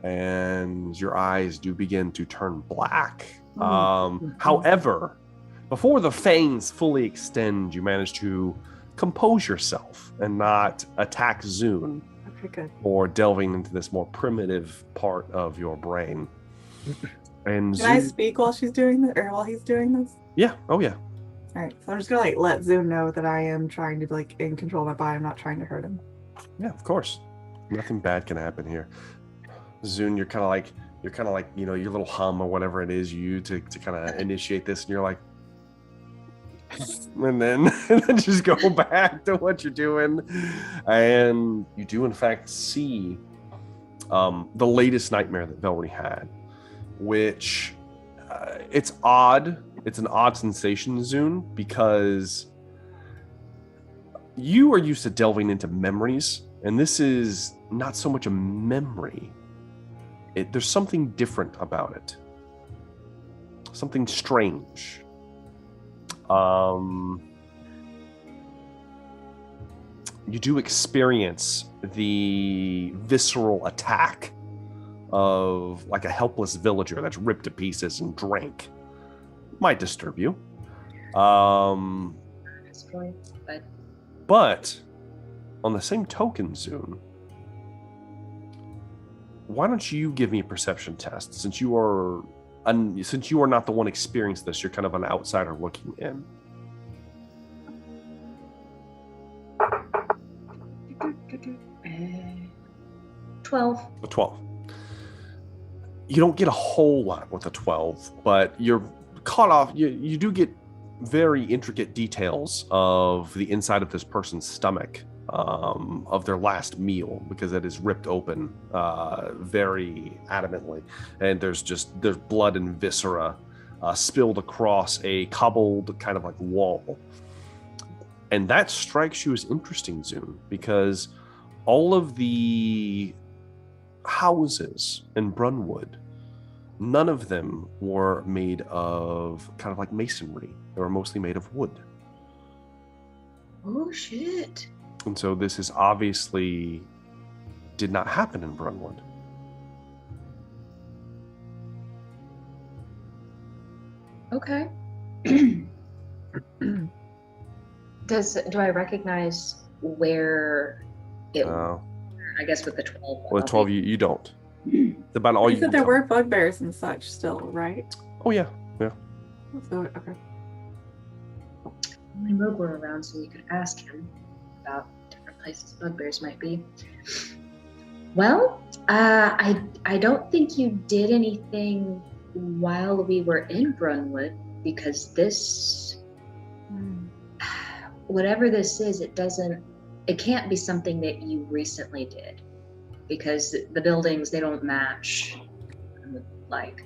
and your eyes do begin to turn black. However, before the fangs fully extend, you manage to compose yourself and not attack Zune for delving into this more primitive part of your brain. And Can I speak while she's doing this, or while he's doing this? Yeah. Oh, yeah. All right. So I'm just gonna let Zune know that I am trying to be in control of my body. I'm not trying to hurt him. Yeah, of course. Nothing bad can happen here. Zune, you're kind of like your little hum or whatever it is you to kind of initiate this, and you're like, and then just go back to what you're doing, and you do in fact see the latest nightmare that Velree had, which it's odd. It's an odd sensation, Zune, because you are used to delving into memories, and this is not so much a memory. There's something different about it. Something strange. You do experience the visceral attack of like a helpless villager that's ripped to pieces and drank. Might disturb you. At this point, but on the same token, Zune, why don't you give me a perception test, since you are not the one experiencing this, you're kind of an outsider looking in. 12. A 12. You don't get a whole lot with a 12, but you're caught off. You do get very intricate details of the inside of this person's stomach, of their last meal, because it is ripped open very adamantly, and there's blood and viscera spilled across a cobbled kind of like wall. And that strikes you as interesting, Zune, because all of the houses in Brunwood, none of them were made of kind of like masonry. They were mostly made of wood. Oh, shit. And so this is obviously did not happen in Brunwood. Okay. Do I recognize where it I guess with the 12. Well, the 12 you don't. About all You you said can there tell. were bugbears and such still, right? Oh yeah. Yeah. So, okay. Only Rogue were around, so we could ask him about different places bugbears might be. Well, I don't think you did anything while we were in Brunwood, because this, whatever this is, it can't be something that you recently did, because the buildings, they don't match. Like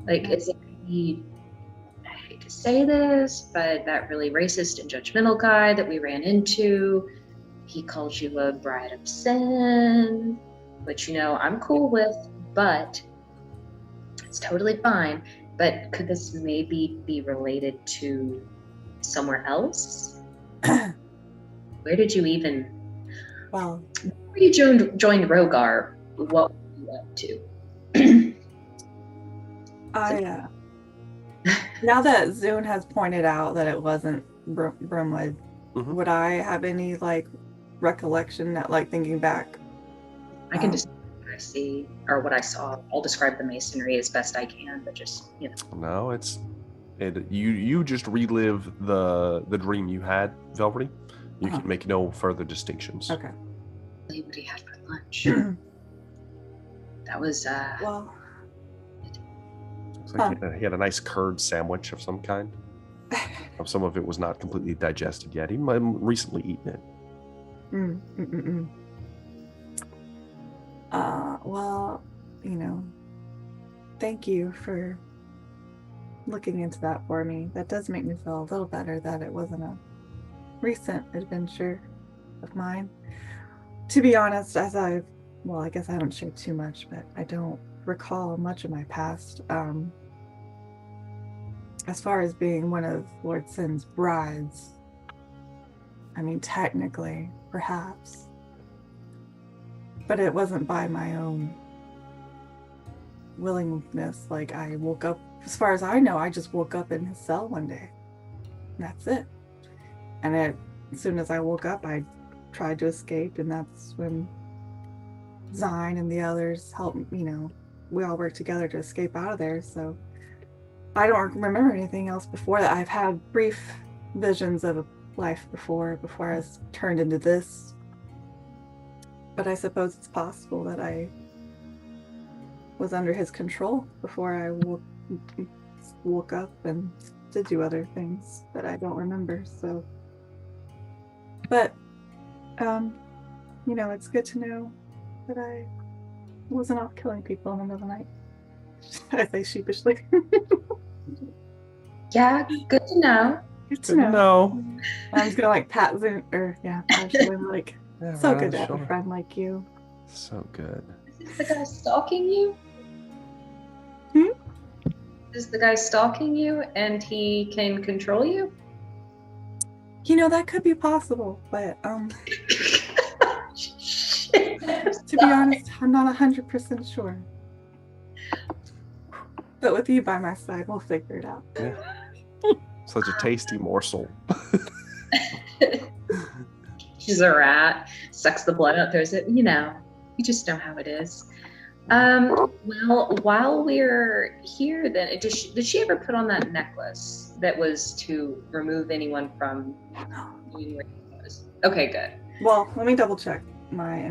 is it maybe, I hate to say this, but that really racist and judgmental guy that we ran into, he called you a bride of sin, which, I'm cool with, but it's totally fine. But could this maybe be related to somewhere else? Where did you even... Well, before you joined Rogar, what were you up to? Now that Zune has pointed out that it wasn't Brumwood, would I have any recollection that thinking back? I can just what I see or what I saw. I'll describe the masonry as best I can, but just No, you just relive the dream you had, Velree. You can make no further distinctions. Okay. What he had for lunch. That was well. Looks like he had a nice curd sandwich of some kind. Some of it was not completely digested yet. He might have recently eaten it. Well, thank you for looking into that for me. That does make me feel a little better that it wasn't a recent adventure of mine. To be honest, I guess I haven't shared too much, but I don't recall much of my past. As far as being one of Lord Sin's brides, I mean, technically, perhaps. But it wasn't by my own willingness. Like, I woke up, as far as I know, I just woke up in his cell one day. And that's it. And as soon as I woke up, I tried to escape, and that's when Zine and the others helped, we all worked together to escape out of there. So I don't remember anything else before that. I've had brief visions of a life before I was turned into this. But I suppose it's possible that I was under his control before I woke up and did do other things that I don't remember. So, but, it's good to know that I wasn't off killing people in the middle of the night. I say sheepishly. Yeah, good to know. Good to know. I'm just gonna pat Zoom, actually like, Yeah, so right, good to have sure. a friend like you. So good. Is the guy stalking you? Hmm? Is the guy stalking you and he can control you? That could be possible, but to be honest, I'm not 100% sure. But with you by my side, we'll figure it out. Yeah. Such a tasty morsel. She's a rat, sucks the blood out, throws it, you just know how it is. Well, while we're here, then, did she ever put on that necklace that was to remove anyone from being where he was? Okay, good. Well, let me double check my,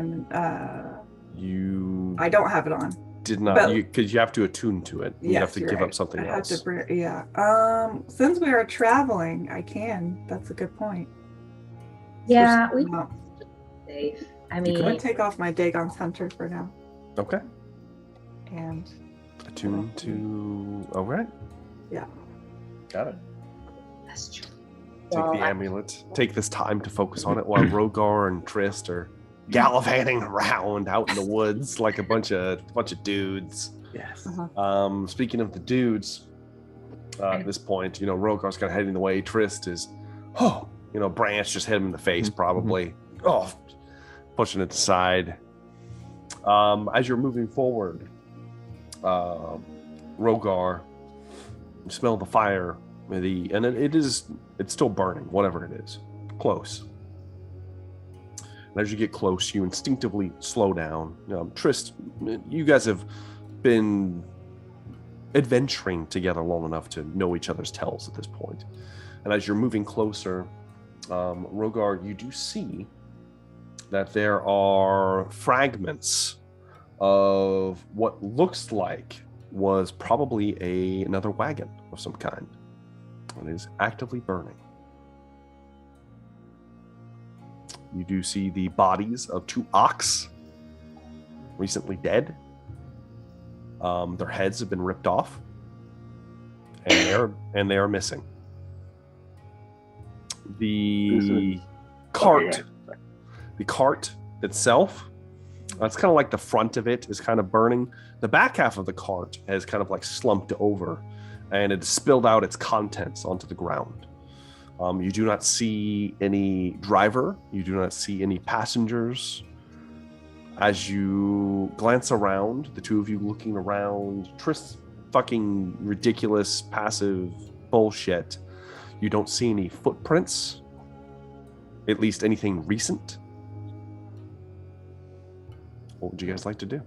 You I don't have it on. did not, But- because you have to attune to it. You have to give up something I else. have to since we are traveling, I can. That's a good point. Yeah, we I'm safe. I You mean, could. gonna take off my Dagon's Hunter for now. Okay. And Attune to. All right. Yeah. Got it. that's true. Take Well, the amulet. Take this time to focus on it while Rogar and Trist are gallivanting around out in the woods like a bunch of dudes. Yes. Speaking of the dudes, at this point, Rogar's kind of heading the way. Trist is, Branch just hit him in the face, probably. Oh, pushing it aside. As you're moving forward, Rogar, you smell the fire, and it's still burning, whatever it is, close. And as you get close, you instinctively slow down. Trist, you guys have been adventuring together long enough to know each other's tells at this point. And as you're moving closer, Rogar, you do see that there are fragments of what looks like was probably another wagon of some kind. It is actively burning. You do see the bodies of 2 ox, recently dead. Their heads have been ripped off, and they are missing. The cart itself, it's kind of like the front of it is kind of burning. The back half of the cart has kind of like slumped over, and it spilled out its contents onto the ground. You do not see any driver. You do not see any passengers. As you glance around, the two of you looking around, Trist's fucking ridiculous passive bullshit. You don't see any footprints, at least anything recent. What would you guys like to do?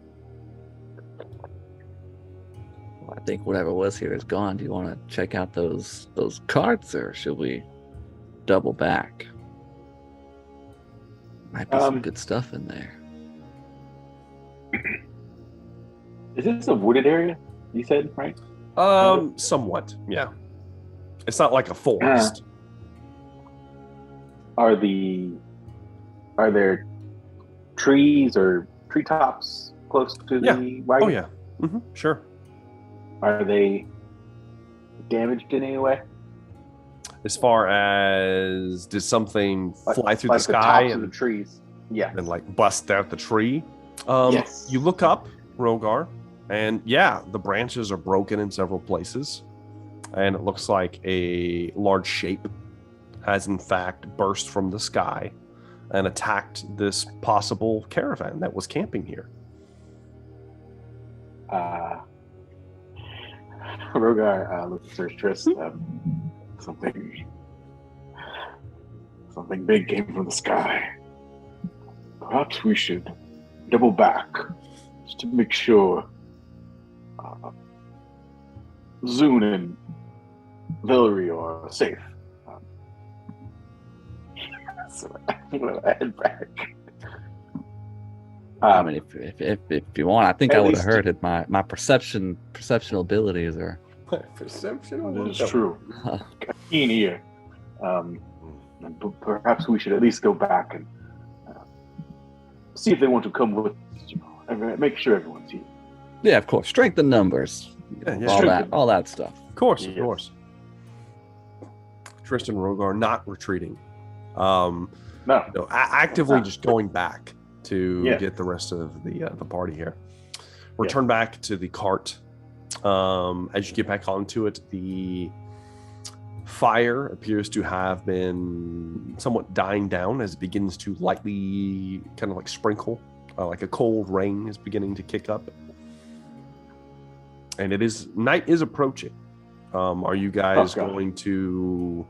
I think whatever was here is gone. Do you want to check out those carts, or should we double back? Might be some good stuff in there. Is this a wooded area? You said, right? Somewhat, yeah. It's not like a forest. Are there trees or treetops close to the wagon? Oh yeah. Sure. Are they damaged in any way? As far as did something fly through like the sky tops of the trees? Yeah. and like bust out the tree? Yes. You look up, Rogar, and yeah, the branches are broken in several places, and it looks like a large shape has in fact burst from the sky and attacked this possible caravan that was camping here. Rogar looks at Trist. Something big came from the sky. Perhaps we should double back just to make sure Zune and Velree are safe. So I'm gonna head back. I mean, if you want, I think At I would have least- heard it. My perceptional abilities are. Perception. That is true. Keen ear. Perhaps we should at least go back and see if they want to come with. Make sure everyone's here. Yeah, of course. Strength in numbers. Yeah, All that stuff. Of course, Yes. of course. Tristan and Rogar not retreating. No. Actively just going back to Yeah. get the rest of the party here. Return back to the cart. As you get back onto it, the fire appears to have been somewhat dying down as it begins to lightly kind of like sprinkle, like a cold rain is beginning to kick up. And night is approaching. Are you guys going to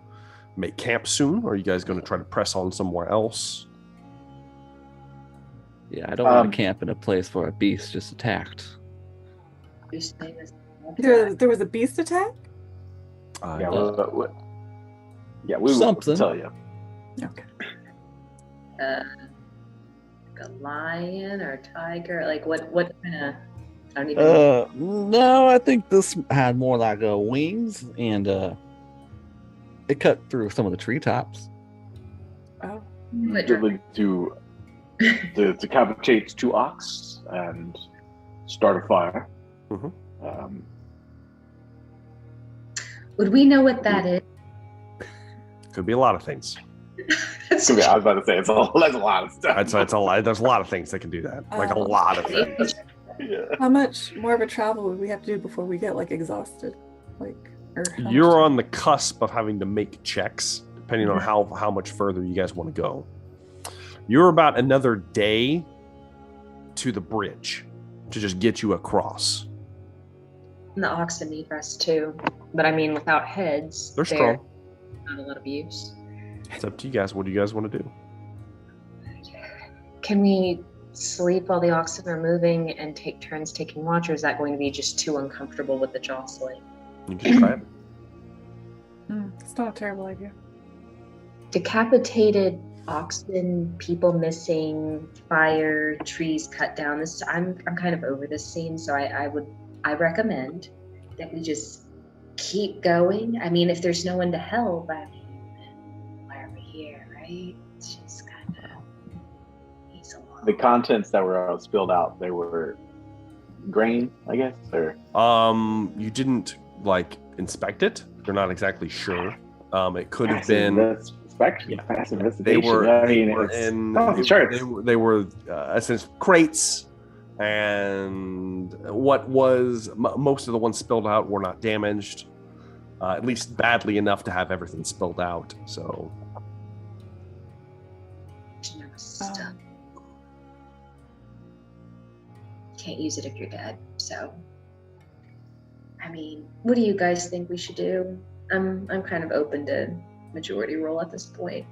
make camp soon? Or are you guys going to try to press on somewhere else? Yeah, I don't want to camp in a place where a beast just attacked. There was a beast attack? Yeah, we will Something. tell you. Okay. Like a lion or a tiger? Like what kind of? I don't even know. No, I think this had more like wings, and it cut through some of the treetops. Oh. What Ability to decapitate 2 ox and start a fire. Mhm. Would we know what that is? Could be a lot of things. I was about to say that's a lot of stuff. It's a lot. There's a lot of things that can do that. Like a lot of things. Yeah. How much more of a travel would we have to do before we get like exhausted? Or how much You're time? on the cusp of having to make checks, depending on how much further you guys want to go. You're about another day to the bridge to just get you across. And the oxen need rest too. But I mean, without heads, They're strong. not a lot of use. It's up to you guys. What do you guys want to do? Can we sleep while the oxen are moving and take turns taking watch, or is that going to be just too uncomfortable with the jostling? You can try it. It's not a terrible idea. Decapitated oxen, people missing, fire, trees cut down. I'm kind of over this scene, so I recommend that we just keep going. I mean, if there's no one to help, I mean, why are we here, right? It's just kind of needs a lot. The contents that were spilled out, they were grain, I guess, or You didn't like inspect it. You're not exactly sure. It could have been. They were. They were essentially crates, and what was most of the ones spilled out were not damaged, at least badly enough to have everything spilled out. So. Can't use it if you're dead. So, I mean, what do you guys think we should do? I'm kind of open to majority role at this point.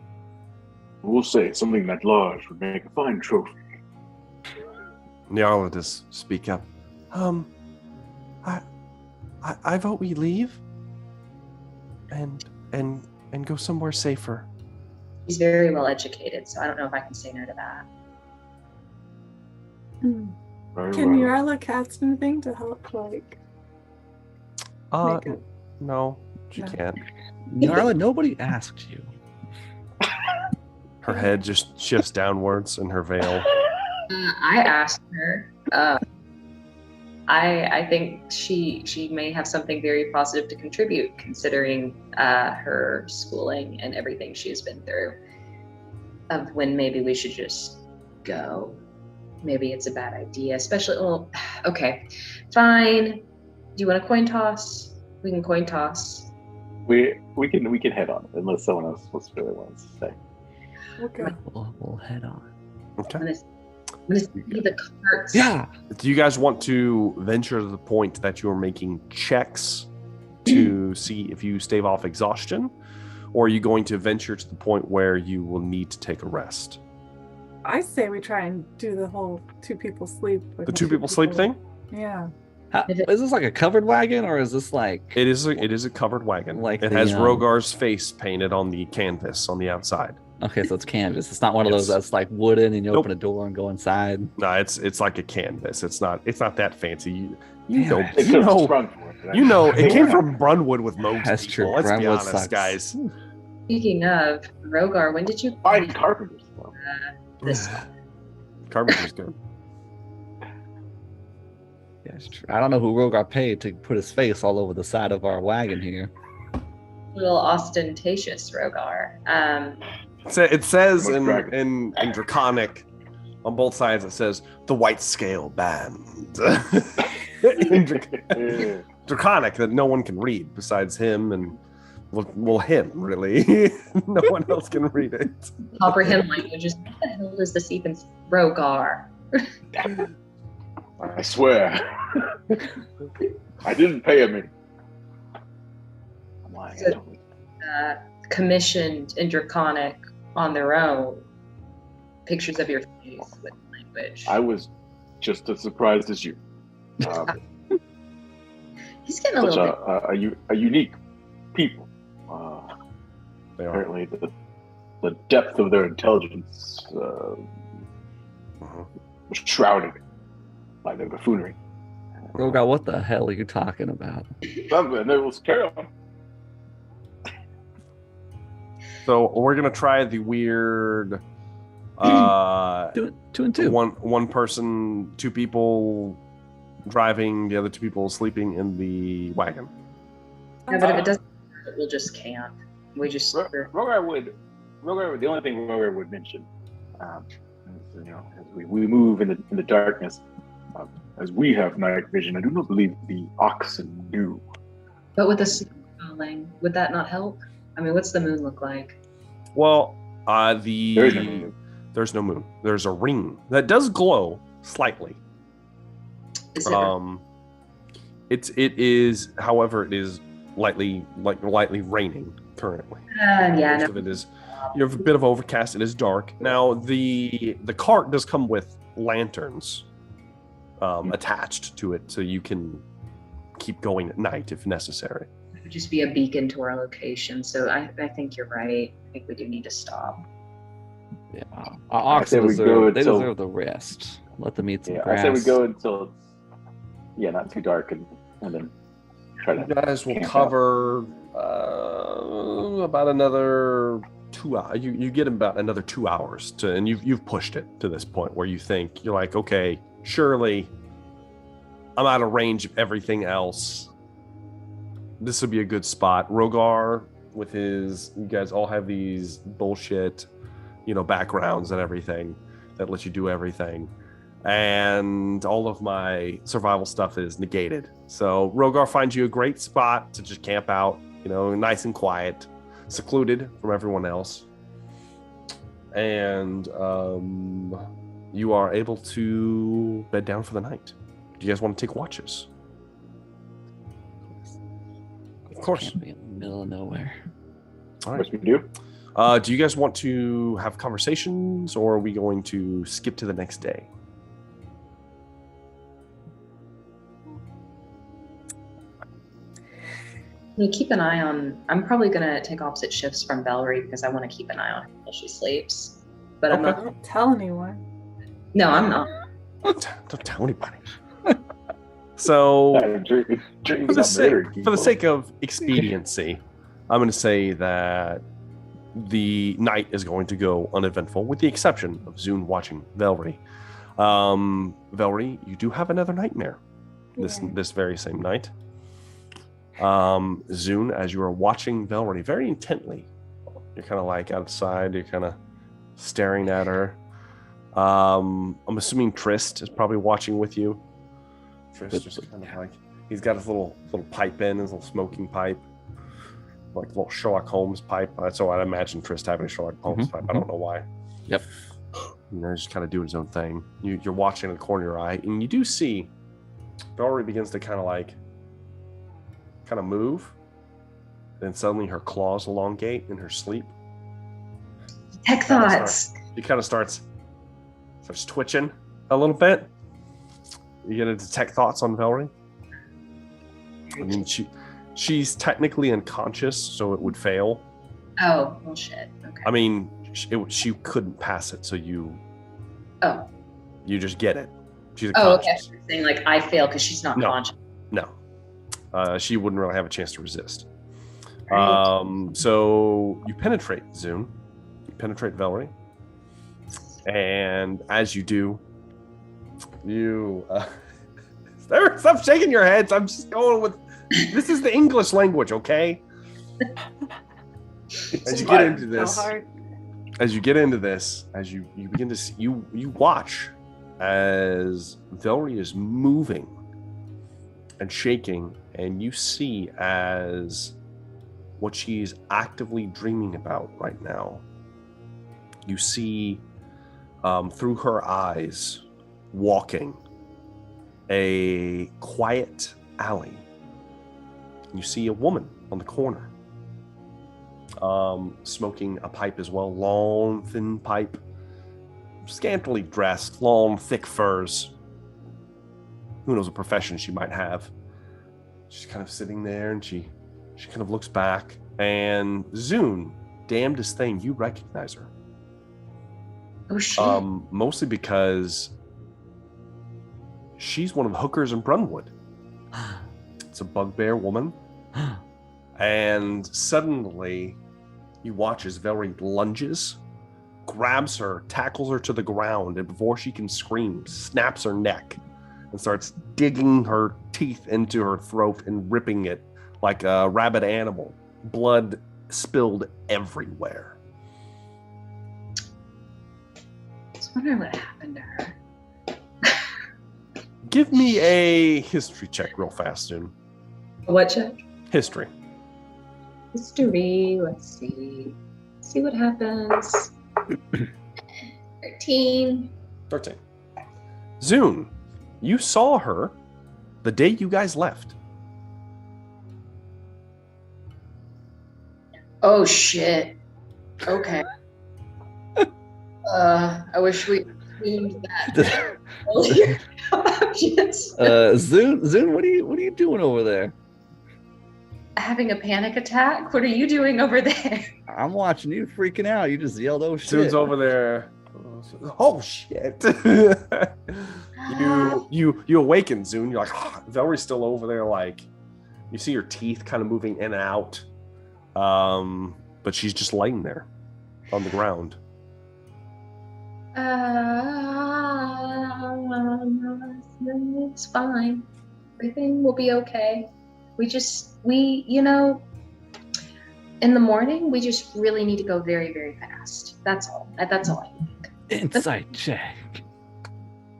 We'll say something that large would make a fine trophy. Nyarla does speak up. I vote we leave and go somewhere safer. He's very well educated, so I don't know if I can say no to that. Very Can well. Yarla cast anything to help, like, make it? No, she No. can't. Nyarla, nobody asked you. Her head just shifts downwards in her veil. I asked her. I think she may have something very positive to contribute, considering her schooling and everything she's been through. Of when maybe we should just go. Maybe it's a bad idea, especially. Well, okay, fine. Do you want a coin toss? We can coin toss. We can head on unless someone else really wants to say. Okay. We'll head on. Okay. I'm gonna see the carts. Yeah. Do you guys want to venture to the point that you're making checks to see if you stave off exhaustion? Or are you going to venture to the point where you will need to take a rest? I say we try and do the whole two people sleep. The two people sleep thing? Yeah. Is this like a covered wagon, or is this like... It is a covered wagon. Like it the, has Rogar's face painted on the canvas on the outside. Okay, so it's canvas. It's not one of Yes. those that's like wooden and you Nope. open a door and go inside. No, it's like a canvas. It's not that fancy. Damn it. It's just sprung for it, right? It came from Brunwood with most That's people. true. Let's be Brunwood honest, sucks. guys. Speaking of Rogar, when did you Fine carpenters. this? Carpenter's good. Yeah, it's true. I don't know who Rogar paid to put his face all over the side of our wagon here. Little ostentatious Rogar. It says Most in dragons. in Draconic on both sides. It says the White Scale Band. In Draconic that no one can read besides him and well him really. No one else can read it. Comprehend language is what the hell is this even? Rogar. I swear. I didn't pay him any. I'm lying. I don't. Commissioned in Draconic on their own pictures of your face with language. I was just as surprised as you. He's getting a Such little bit. a unique people. They are. Apparently, the depth of their intelligence was shrouded by their buffoonery. Rogar, what the hell are you talking about? And there was carry on. So we're gonna try the weird. Two and two. One person, two people driving, the other two people sleeping in the wagon. Yeah, but if it doesn't, we'll just camp. We just. Rogar would. The only thing Rogar would mention, is, as we move in the darkness, as we have night vision, I do not believe the oxen do. But with the snow falling, would that not help? I mean, what's the moon look like? Well, There is no moon. there's no moon. There's a ring that does glow slightly. Is it It is, however, it is lightly raining currently. yeah, Most no. of it is. You have a bit of overcast. It is dark. Now the cart does come with lanterns attached to it, so you can keep going at night if necessary. It would just be a beacon to our location. So I think you're right. I think we do need to stop. Yeah, our I say oxen we go until- deserve the rest. Let them eat some Yeah, grass. I say we go until it's not too dark, and then try You to. guys will camp out. cover about another 2 hours. You get about another 2 hours to, and you've pushed it to this point where you think you're like, okay, surely I'm out of range of everything else. This would be a good spot. Rogar with his, you guys all have these bullshit, backgrounds and everything that let you do everything. And all of my survival stuff is negated. So Rogar finds you a great spot to just camp out, nice and quiet, secluded from everyone else. And you are able to bed down for the night. Do you guys want to take watches? Of course. Can't be in the middle of nowhere. All What right. we do? Do you guys want to have conversations, or are we going to skip to the next day? Keep an eye on. I'm probably gonna take opposite shifts from Velree because I want to keep an eye on her while she sleeps. But I'm Okay. not. Don't tell anyone. No, I'm not. Don't tell anybody. So, Dreams for the about murdering sake people. of expediency, I'm going to say that the night is going to go uneventful, with the exception of Zune watching Velree. Velree, you do have another nightmare this very same night. Zune, as you are watching Velree very intently, you're kind of like outside, you're kind of staring at her. I'm assuming Trist is probably watching with you. Trist just kind of like, he's got his little pipe in, his little smoking pipe, like a little Sherlock Holmes pipe. So I'd imagine Trist having a Sherlock Holmes pipe. I don't know why. Yep. Just kind of doing his own thing. You're watching in the corner of your eye, and you do see Velree begins to kind of move. Then suddenly her claws elongate in her sleep. Tech thoughts. She kind of starts twitching a little bit. You get to detect thoughts on Velree. I mean, she's technically unconscious, so it would fail. Oh, bullshit. Okay. I mean, she couldn't pass it, so you just get it. She's unconscious. Okay. You're saying like I fail because she's not conscious. No. She wouldn't really have a chance to resist. Right. So you penetrate Zune. You penetrate Velree. And as you do, you stop shaking your heads. I'm just going with this is the English language, okay? As you get into this, as you get into this, as you begin to see, you watch as Velree is moving and shaking, and you see as what she's actively dreaming about right now. You see through her eyes walking a quiet alley. You see a woman on the corner smoking a pipe as well, long, thin pipe, scantily dressed, long, thick furs. Who knows what profession she might have. She's kind of sitting there, and she kind of looks back, and Zune, damnedest thing, you recognize her. Oh shit. Mostly because she's one of the hookers in Brunwood. It's a bugbear woman. And suddenly you watch as Velree lunges, grabs her, tackles her to the ground, and before she can scream, snaps her neck and starts digging her teeth into her throat and ripping it like a rabid animal. Blood spilled everywhere. I was wondering what happened to her. Give me a history check real fast, soon. What check? History. History. Let's see. See what happens. 13. Zune, you saw her the day you guys left. Oh shit. Okay. I wish we knew that earlier. Zune, what are you doing over there? Having a panic attack? What are you doing over there? I'm watching you freaking out. You just yelled, "Oh shit!" Zune's over there. Oh shit! You awaken, Zune. You're like, Velree's still over there. Like, you see her teeth kind of moving in and out. But she's just laying there on the ground. It's fine. Everything will be okay. In the morning, we just really need to go very, very fast. That's all. That's all I need. Insight check.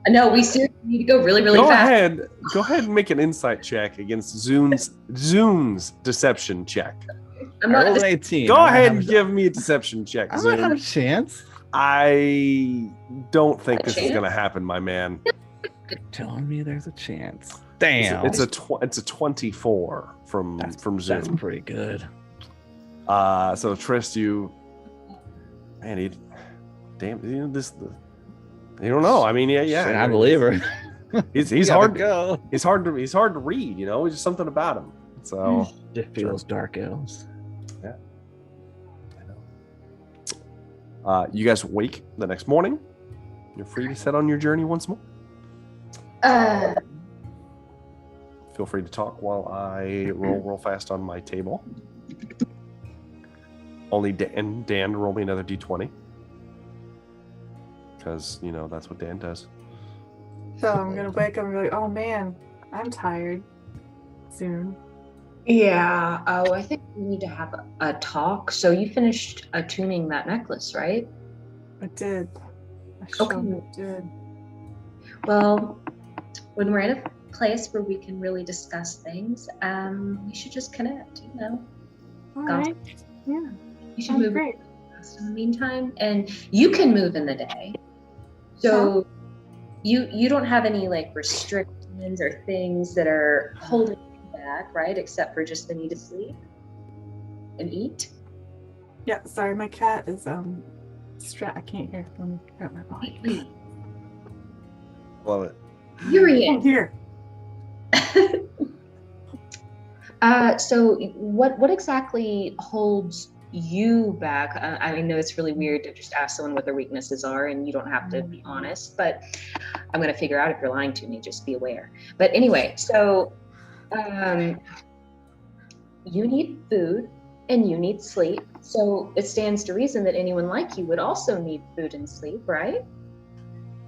No, we seriously need to go really, really fast. Go ahead and make an insight check against Zune's deception check. I'm not an 18. Go ahead and give me a deception check, I might have a Zune. chance. I don't think this is going to happen, my man. You're telling me there's a chance. Damn. It's a 24 from Zune. That's pretty good. So Trist, you don't know. I mean, yeah. I believe her. He's hard to go. He's hard to read. It's just something about him. So It feels dark elves. yeah, I know. You guys wake the next morning. You're free to set on your journey once more. Feel free to talk while I roll real fast on my table. Only Dan roll me another d20. Because, that's what Dan does. So I'm gonna wake up and be like, oh man, I'm tired. Soon. Yeah. Oh, I think we need to have a talk. So you finished attuning that necklace, right? I did. I Okay. sure did. Well, when we're in a place where we can really discuss things, we should just connect, All Go. right. Yeah. You should Sounds move great. fast in the meantime, and you can move in the day. So you don't have any like restrictions or things that are holding you back, right? Except for just the need to sleep and eat. Yeah. Sorry, my cat is I can't hear. Let me grab my mic. Wait. Love it. Furious. Here. So what exactly holds you back? I know it's really weird to just ask someone what their weaknesses are, and you don't have to be honest, but I'm going to figure out if you're lying to me. Just be aware. But anyway, so you need food and you need sleep. So it stands to reason that anyone like you would also need food and sleep, right?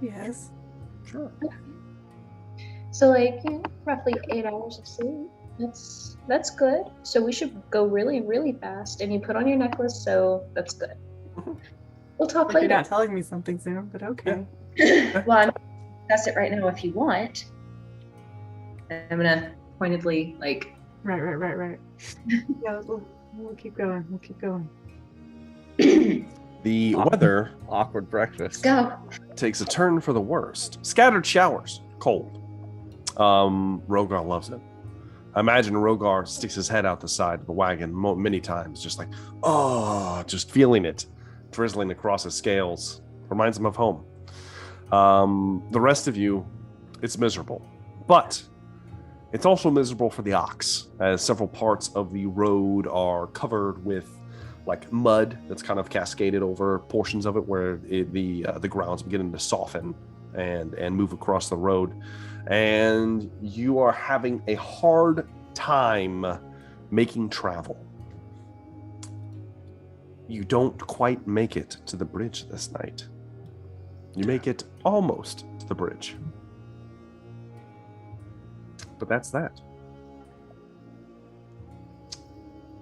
Yes. Sure. So like roughly 8 hours of sleep. That's good. So we should go really, really fast. And you put on your necklace, so that's good. We'll talk Like you're later. not telling me something soon, but okay. Well, I'm gonna discuss it right now if you want. I'm gonna pointedly like. Right. Yeah, we'll keep going. We'll keep going. The weather Awkward breakfast. Let's go. takes a turn for the worst. Scattered showers, cold. Rogar loves it. I imagine Rogar sticks his head out the side of the wagon many times, just like, just feeling it drizzling across his scales. Reminds him of home. The rest of you, it's miserable. But it's also miserable for the ox, as several parts of the road are covered with like mud that's kind of cascaded over portions of it where the ground's beginning to soften and move across the road. And you are having a hard time making travel. You don't quite make it to the bridge this night. You make it almost to the bridge. But that's that.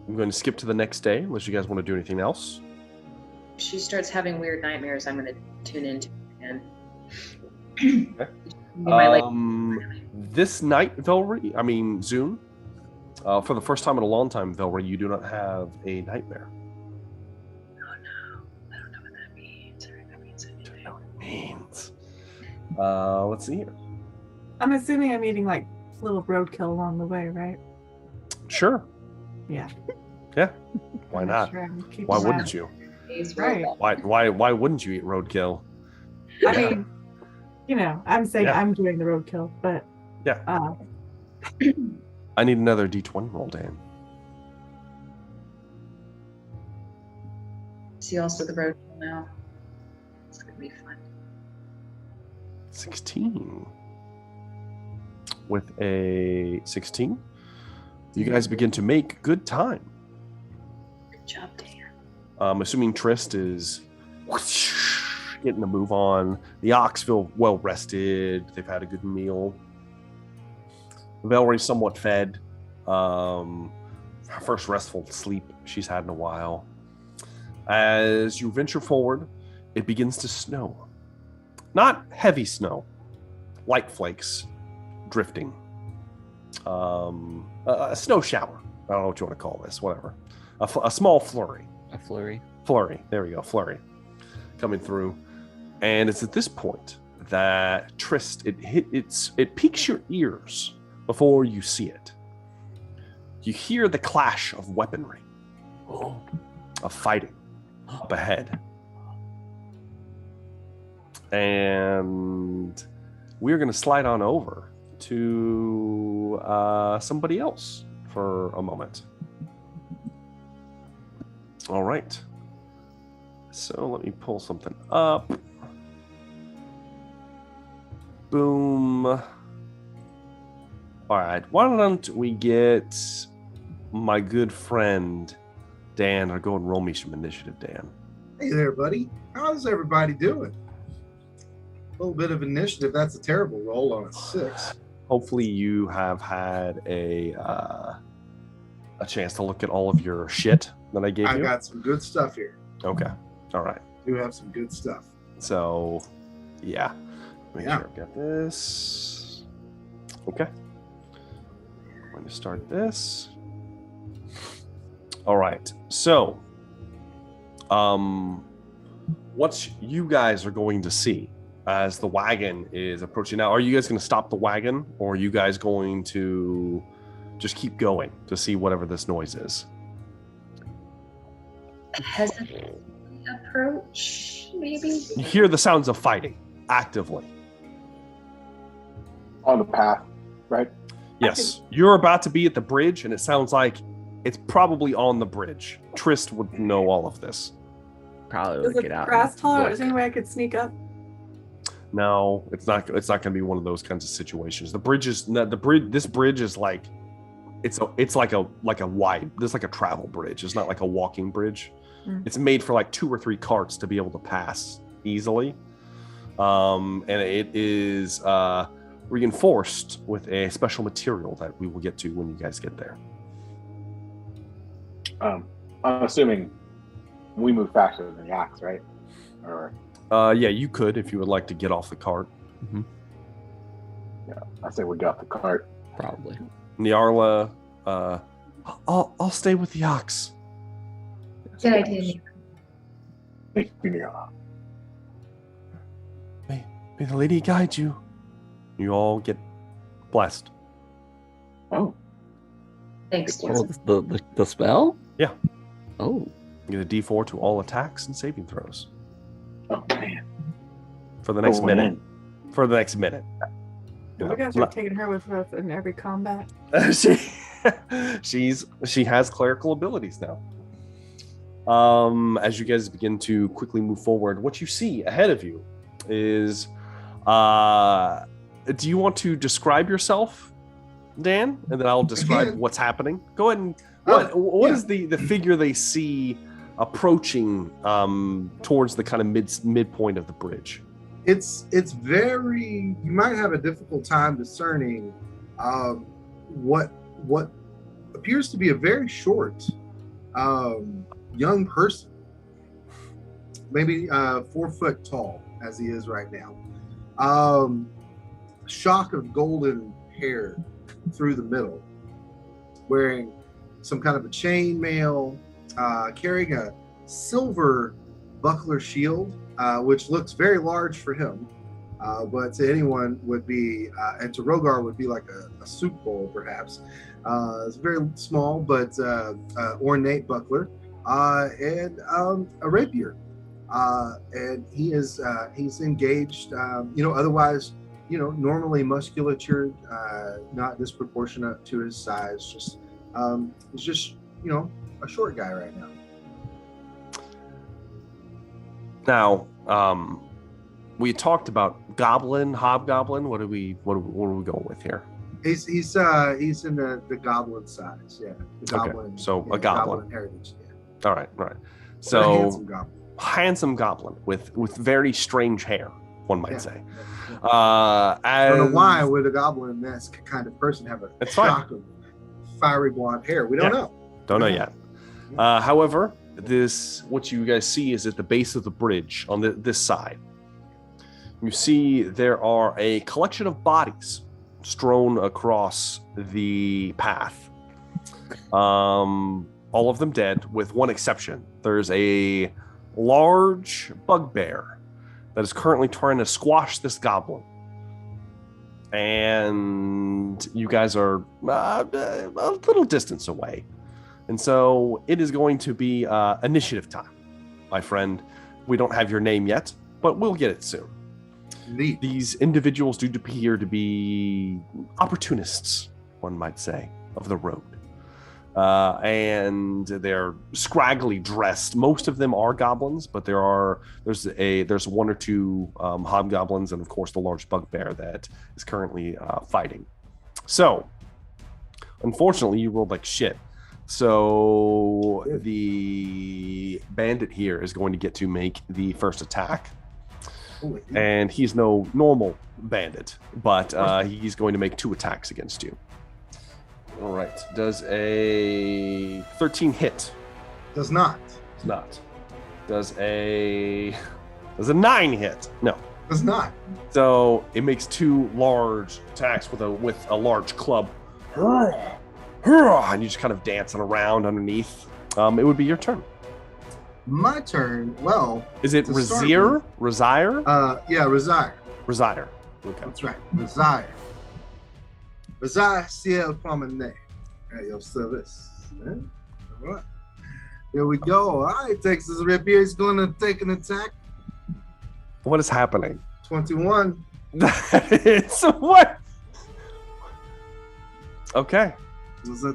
I'm going to skip to the next day, unless you guys want to do anything else. If she starts having weird nightmares, I'm gonna tune into it again. This night, Velree, Zune, for the first time in a long time, Velree, you do not have a nightmare. Oh no, I don't know what that means. Or that means anything. I don't know what it means. Let's see here. I'm assuming I'm eating like little roadkill along the way, right? Sure. Yeah. Yeah. Why not? Sure Why wouldn't you? Right. Why wouldn't you eat roadkill? I mean, I'm saying Yeah. I'm doing the roadkill, but Yeah. I need another D20 roll, Dan. See also the road now. It's gonna be fun. 16. With a 16, you guys begin to make good time. Good job, Dan. Assuming Trist is getting a move on. The ox feel well rested. They've had a good meal. Velree's somewhat fed. Her first restful sleep she's had in a while. As you venture forward, it begins to snow. Not heavy snow, light flakes drifting. A snow shower. I don't know what you want to call this, whatever. A small flurry. A flurry. Flurry. There we go. Flurry. Coming through. And it's at this point that Trist, it piques your ears before you see it. You hear the clash of weaponry. Of fighting up ahead. And we're going to slide on over to somebody else for a moment. All right. So let me pull something up. Boom. All right. Why don't we get my good friend Dan, or go and roll me some initiative, Dan. Hey there, buddy. How's everybody doing? A little bit of initiative. That's a terrible roll on a 6. Hopefully you have had a chance to look at all of your shit that I gave you. I got some good stuff here. Okay. All right. Do have some good stuff. So, yeah. Make sure I've got this. Okay. I'm going to start this. All right. So, what you guys are going to see as the wagon is approaching. Now, are you guys going to stop the wagon, or are you guys going to just keep going to see whatever this noise is? Hesitant approach, maybe? You hear the sounds of fighting actively. On the path, right? Yes. You're about to be at the bridge, and it sounds like it's probably on the bridge. Trist would know all of this. Probably Is would it get out. grass tall? Look. Is there any way I could sneak up? No, it's not. It's not going to be one of those kinds of situations. The bridge is the bridge. This bridge is like, it's like a wide. There's like a travel bridge. It's not like a walking bridge. Mm. It's made for like 2 or 3 carts to be able to pass easily, and it is reinforced with a special material that we will get to when you guys get there. I'm assuming we move faster than the axe, right? Or Yeah, you could if you would like to get off the cart. yeah, I say we get off the cart. Probably. Nyarla, I'll stay with the ox. Good idea. Yeah. May the lady guide you. You all get blessed. Oh, Thanks, Oh, Jess. the spell? Yeah. Oh. You get a D4 to all attacks and saving throws oh man. for the next Going minute. in. For the next minute. You We know, guys are taking her with us in every combat. she has clerical abilities now. As you guys begin to quickly move forward, what you see ahead of you is do you want to describe yourself, Dan? And then I'll describe what's happening. Go ahead and what is the figure they see approaching towards the kind of midpoint of the bridge? It's very. You might have a difficult time discerning what appears to be a very short young person, maybe 4 foot tall as he is right now. Shock of golden hair through the middle, wearing some kind of a chainmail, carrying a silver buckler shield, which looks very large for him, but to anyone would be, and to Rogar would be like a soup bowl perhaps. It's very small but ornate buckler, and a rapier, and he's engaged. Otherwise, normally musculature, not disproportionate to his size. He's just a short guy right now. Now, we talked about goblin, hobgoblin. What are we going with here? He's in the goblin size, yeah. The Okay, goblin, so a goblin. goblin heritage, yeah. All right. A So handsome goblin. handsome goblin with very strange hair, one might Yeah. say. Yeah. I don't know As- why would a goblin-esque kind of person have a It's fine. shock of fiery blonde hair. We don't know. Don't know yet. However, what you guys see is at the base of the bridge on this side. You see there are a collection of bodies strewn across the path. All of them dead, with one exception. There's a large bugbear that is currently trying to squash this goblin. And you guys are a little distance away. And so it is going to be initiative time, my friend. We don't have your name yet, but we'll get it soon. Neat. These individuals do appear to be opportunists, one might say, of the road. And they're scraggly dressed. Most of them are goblins, but there's 1 or 2 hobgoblins, and of course the large bugbear that is currently fighting. So, unfortunately, you rolled like shit. So the bandit here is going to get to make the first attack. And he's no normal bandit, but he's going to make 2 attacks against you. All right. Does a 13 hit? Does not. Does not. Does a 9 hit? No. Does not. So it makes 2 large attacks with a large club. And you just kind of dancing around underneath. It would be your turn. My turn. Well, is it Razir? Razire? Yeah, Razire. Razire. Okay. That's right. Razire. Razire ciel promenade at your service. All right. Here we go. All right, Texas Rapier is going to take an attack. What is happening? 21. It's what? Okay. So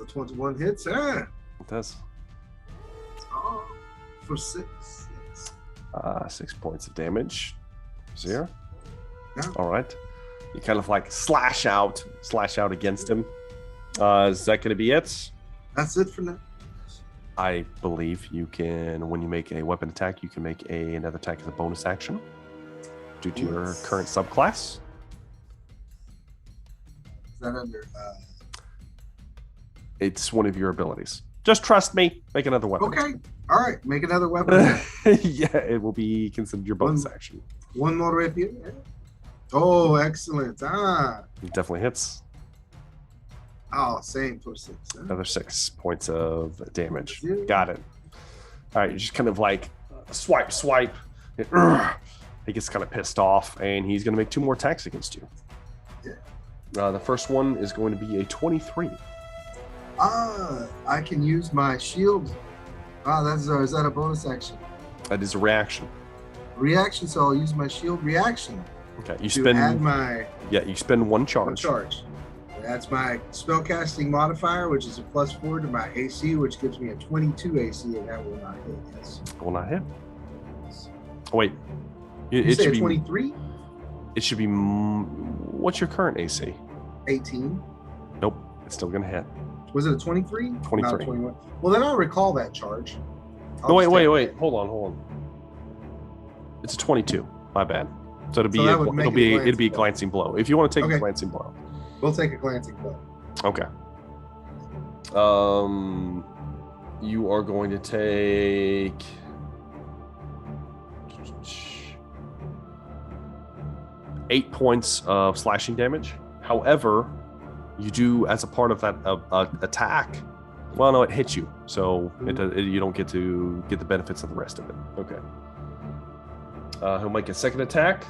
21 hits. Yeah. It does. Oh, for 6. Yes. 6 points of damage. 0. Yeah. All right. You kind of like slash out against him. Is that going to be it? That's it for now. I believe you can, when you make a weapon attack, you can make another attack as a bonus action due to your current subclass. Is that under? It's one of your abilities. Just trust me. Make another weapon. Okay. All right. Make another weapon. Yeah, it will be considered your bonus action. One more rapier. Yeah. Oh, excellent. It definitely hits. Oh, same for 6. Huh? Another 6 points of damage. Got it. All right, you just kind of like swipe. He gets kind of pissed off, and he's going to make 2 more attacks against you. Yeah. The first one is going to be a 23. I can use my shield. Is that a bonus action? That is a reaction. Reaction, so I'll use my shield reaction. Okay, you spend. You spend 1 charge. 1 charge. That's my spellcasting modifier, which is a +4 to my AC, which gives me a 22 AC, and that will not hit. Yes. Will not hit. Oh, wait. It should be 23. It should be. What's your current AC? 18. Nope, it's still gonna hit. Was it a 23? 23. Not 21. Well, then I'll recall that charge. No, wait. Hold on. It's a 22. My bad. So it'll be a glancing blow. If you want to take a glancing blow. We'll take a glancing blow. Okay. You are going to take 8 points of slashing damage. However, you do, as a part of that attack. Well, no, it hits you, so you don't get to get the benefits of the rest of it. Okay. He'll make a second attack.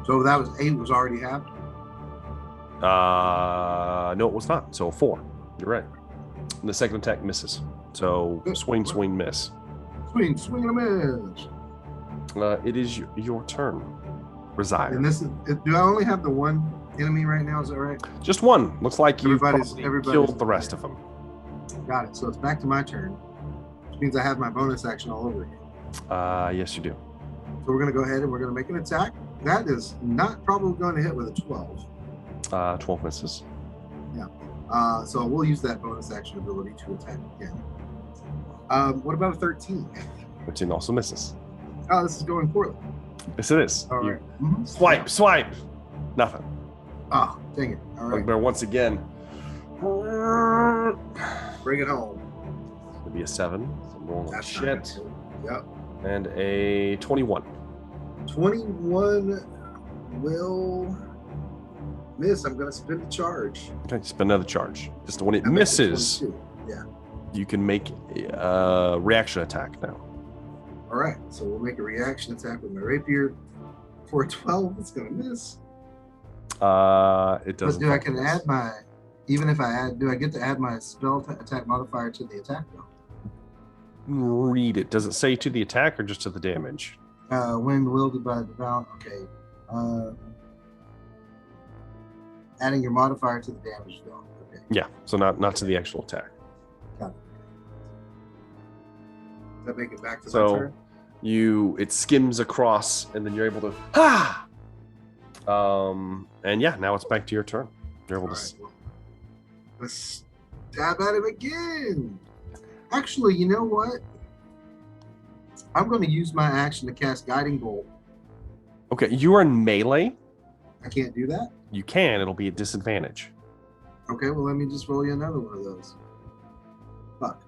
So that was 8 was already halved? No, it was not. So 4. You're right. And the second attack misses. So swing, miss. Swing and a miss. It is your turn. Resire. And do I only have the one enemy right now? Is that right? Just one. Looks like you've everybody's killed the rest of them. Got it. So it's back to my turn, which means I have my bonus action all over again. Yes, you do. So we're going to go ahead and we're going to make an attack. That is not probably going to hit with a 12. 12 misses. Yeah. So we'll use that bonus action ability to attack again. What about a 13? 13 also misses. Oh, this is going poorly. Yes, it is. All right. Swipe. Nothing. Oh, dang it. All right. Bugbear once again. Bring it home. It'll be a 7. So roll like shit. Yep. And a 21. 21 will miss. I'm going to spend a charge. Okay, spend another charge. Just when it misses, you can make a reaction attack now. All right, so we'll make a reaction attack with my rapier. For a 12, it's going to miss. It doesn't. But do I get to add my spell attack modifier to the attack though? Read it. Does it say to the attack or just to the damage? When wielded by the bound. Okay. Adding your modifier to the damage though. Okay. Yeah. So not to the actual attack. Got it. Does that make it back to my turn? It skims across, and then you're able to and yeah, now it's back to your turn. You're able to. Let's Dab at him again. Actually, you know what? I'm going to use my action to cast Guiding Bolt. Okay, you are in melee. I can't do that? You can. It'll be a disadvantage. Okay, well, let me just roll you another one of those. Fuck.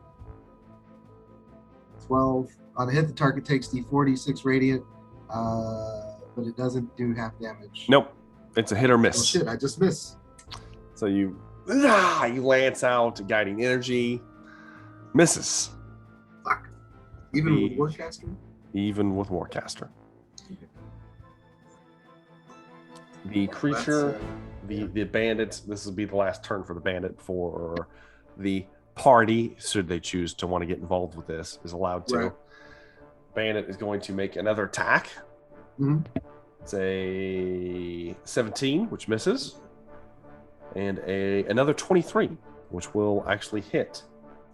12. On a hit, the target takes D4, 6 radiant, but it doesn't do half damage. Nope. It's a hit or Oh, miss. shit, I just missed. So you lance out guiding energy. Misses. Fuck. Even with Warcaster? Even with Warcaster. The creature, the bandits, this will be the last turn for the bandit. For the party, should they choose to want to get involved with this, is allowed to. Right. Bandit is going to make another attack. Mhm. It's a 17, which misses. And another 23, which will actually hit.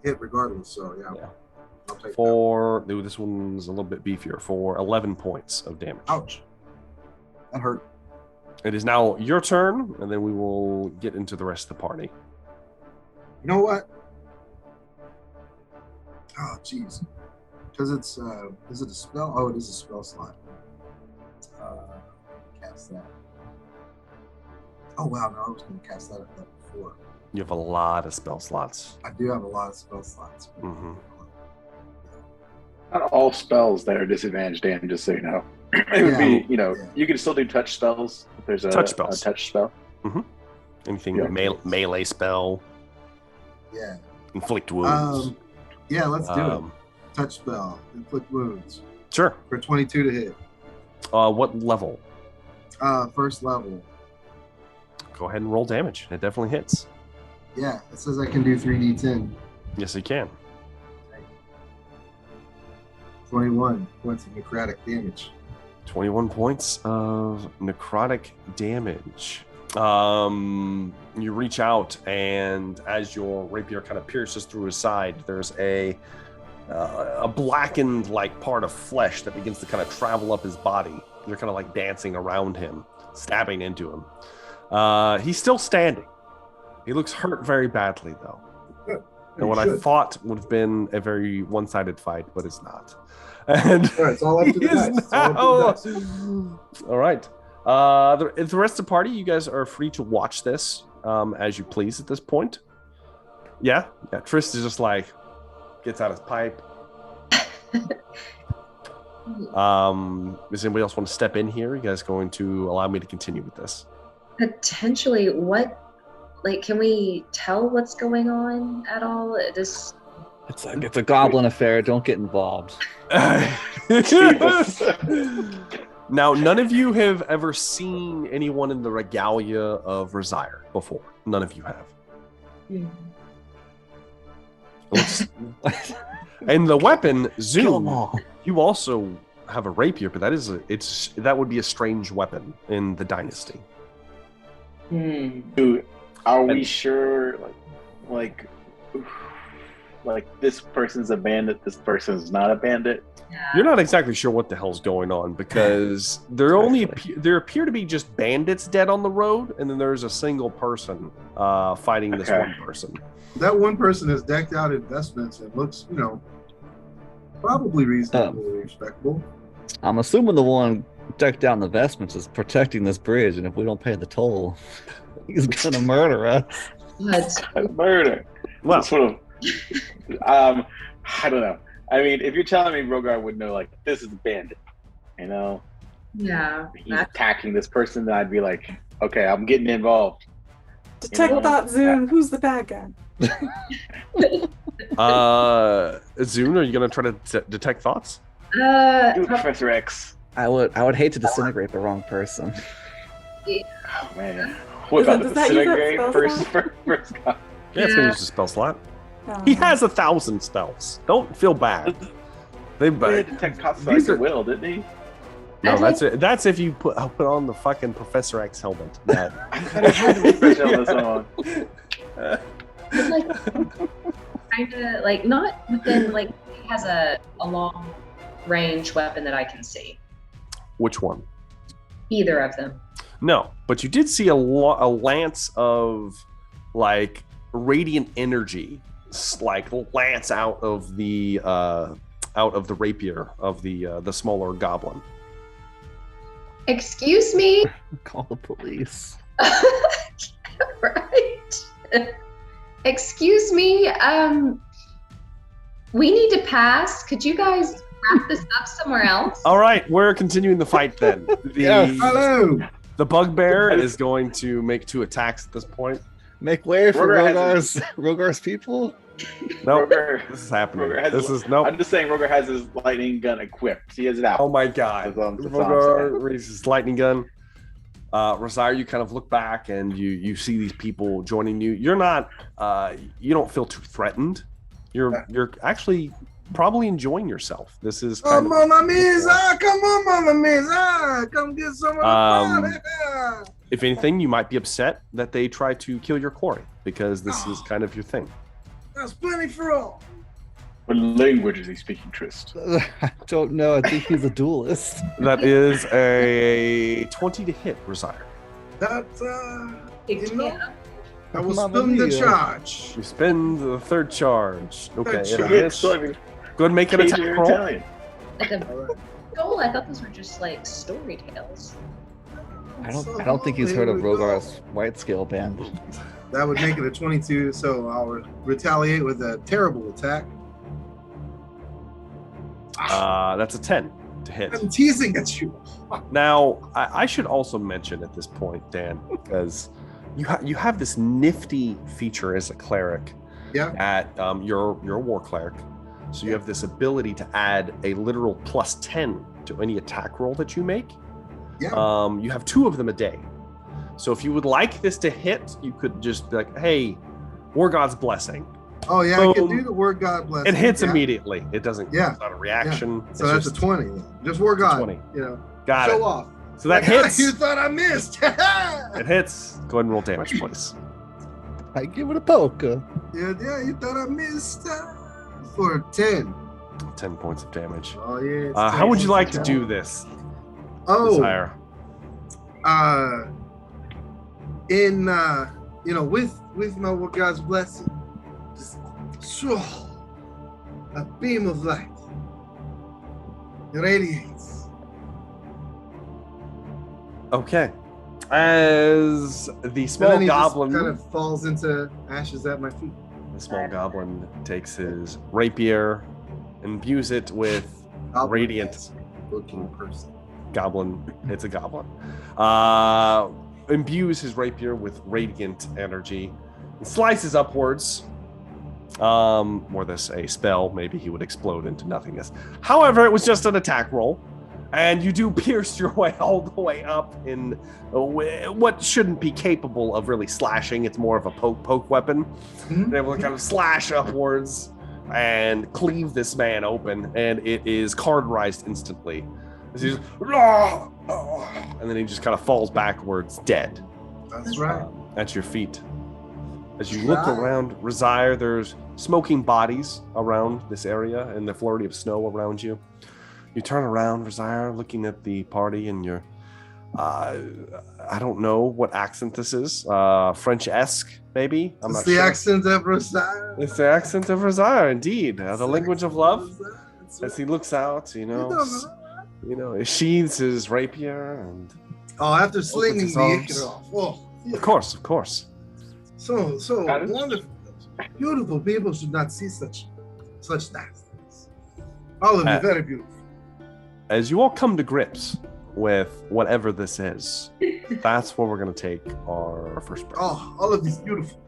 Hit regardless, so yeah. Yeah. I'll take For, ooh, this one's a little bit beefier, for 11 points of damage. that. Ouch. That hurt. It is now your turn, and then we will get into the rest of the party. You know what? Oh, jeez. Because it's, is it a spell? Oh, it is a spell slot. Cast that. Oh, wow, no, I was going to cast that at level 4. You have a lot of spell slots. I do have a lot of spell slots. Mm-hmm. Not all spells that are disadvantaged, Dan, just so you know. It would be, you can still do touch spells if there's a Touch spells. a touch spell. Anything Yeah. melee spell, Yeah. inflict wounds. Yeah, let's do it. Um, Touch spell. Inflict wounds. Sure. For 22 to hit. What level? First level. Go ahead and roll damage. It definitely hits. Yeah, it says I can do 3d10. Yes, you can. 21 points of necrotic damage. 21 points of necrotic damage. You reach out, and as your rapier kind of pierces through his side, there's a blackened like part of flesh that begins to kind of travel up his body. You're kind of like dancing around him, stabbing into him. He's still standing. He looks hurt very badly, though. And what I thought would have been a very one-sided fight, but it's not. And All right, it's all up to the he is dice. It's all up to the now- All right. The rest of the party, you guys are free to watch this as you please at this point. Yeah. Trist is just like gets out his pipe. Does anybody else want to step in here? You guys going to allow me to continue with this? Potentially, can we tell what's going on at all? It's a goblin affair. Don't get involved. Now, none of you have ever seen anyone in the regalia of Resire before. None of you have. And the weapon, Kill 'em Zoom, all. you also have a rapier, but that would be a strange weapon in the dynasty. Dude, are we sure? Like this person's a bandit, this person's not a bandit? You're not exactly sure what the hell's going on because there appear to be just bandits dead on the road, and then there's a single person fighting this one person. That one person has decked out investments and looks, probably reasonably respectable. I'm assuming the one decked out in the vestments is protecting this bridge, and if we don't pay the toll, he's gonna murder us. Murder. Well, Sort of. I don't know. I mean, if you're telling me Rogar would know, like, this is a bandit, Yeah. he's attacking this person, then I'd be like, okay, I'm getting involved. Detect that, Zoom. Who's the bad guy? Zune, are you gonna try to detect thoughts? Do Professor X. I would hate to disintegrate the wrong person. Oh, man. What about the Does that use that disintegrate spell first guy? Yeah, it's gonna use a spell slot. Oh. He has 1,000 spells. Don't feel bad. He had detect Costa These are- will, didn't he? No, that's it. That's if you put on the fucking Professor X helmet. That. I had the professional on this one. Kind of not within he has a long range weapon that I can see. Which one? Either of them. No, but you did see a lance of radiant energy like lance out of the rapier of the smaller goblin. Excuse me. Call the police. Right. Excuse me. We need to pass. Could you guys wrap this up somewhere else? All right, we're continuing the fight then. Hello. The bugbear is going to make 2 attacks at this point. Make way for Rogar Rogar's people. No, Rogar- this is happening. Rogar has This his- is no. I'm just saying, Rogar has his lightning gun equipped. He has it out. Oh my god. That's all I'm saying. Rogar raises his lightning gun. Rosire, you kind of look back and you see these people joining you. You're not you don't feel too threatened. You're actually probably enjoying yourself. This is kind Come on, my miss. Come on, mama miss. Come get some of the fun. if anything, you might be upset that they try to kill your quarry because this is kind of your thing. That's plenty for all. What language is he speaking, Trist? I don't know. I think he's a duelist. That is a 20 to hit, Rosire. That's You know, can't. I will Mamma spin the mia. charge. You spend the 3rd charge. Okay, Third it charge. hits. Go ahead and make an attack Cajun roll. Italian. Like a goal. I thought those were just like story tales. I don't think he's heard of Rogar's White Scale Band. That would make it a 22, so I'll retaliate with a terrible attack. That's a 10 to hit. I'm teasing at you. Now, I should also mention at this point, Dan, because you have this nifty feature as a cleric. Yeah. At you're a war cleric, so you have this ability to add a literal +10 to any attack roll that you make. Yeah. You have 2 of them a day. So if you would like this to hit, you could just be like, "Hey, War God's Blessing." Oh yeah, I can Boom. do the word God bless. It hits yeah. immediately. It doesn't. Yeah. It's not a reaction. So It's that's just a 20. Then. Just word God. 20. You know, Got show it. off. So that Like, hits. You thought I missed. It hits. Go ahead and roll damage, please. I give it a poke. Yeah, you thought I missed for 10. 10 points of damage. Oh yeah. it's How would you 10. like to do this, Oh, Desire? in with my Lord God's blessing, just a beam of light radiates. Okay. As the And small then he goblin, just kind of falls into ashes at my feet. the small goblin takes his rapier, imbues it with Goblin radiant. is a looking person. Goblin. It's a goblin. Imbues his rapier with radiant energy, and slices upwards. Were this a spell, maybe he would explode into nothingness. However, it was just an attack roll, and you do pierce your way all the way up in what shouldn't be capable of really slashing. It's more of a poke weapon. Mhm. You're able to kind of slash upwards and cleave this man open, and it is cauterized instantly. As he just, and then he just kind of falls backwards, dead. That's right. At your feet. As you look Right. around Rosire, there's smoking bodies around this area and the flurry of snow around you. You turn around, Rosire, looking at the party, and you're, I don't know what accent this is. French-esque, maybe? I'm It's not the sure. accent of Rosire. It's the accent of Rosire, indeed. It's The the language of accent love. Rosire. That's As right. he looks out, You don't know. he sheathes his rapier, and Oh, after slinging his the arms. ichor off. Oh, of course. so Got it. wonderful. Beautiful people should not see such nice things. All of you, very beautiful. As you all come to grips with whatever this is, that's where we're going to take our first break. Oh, all of these beautiful.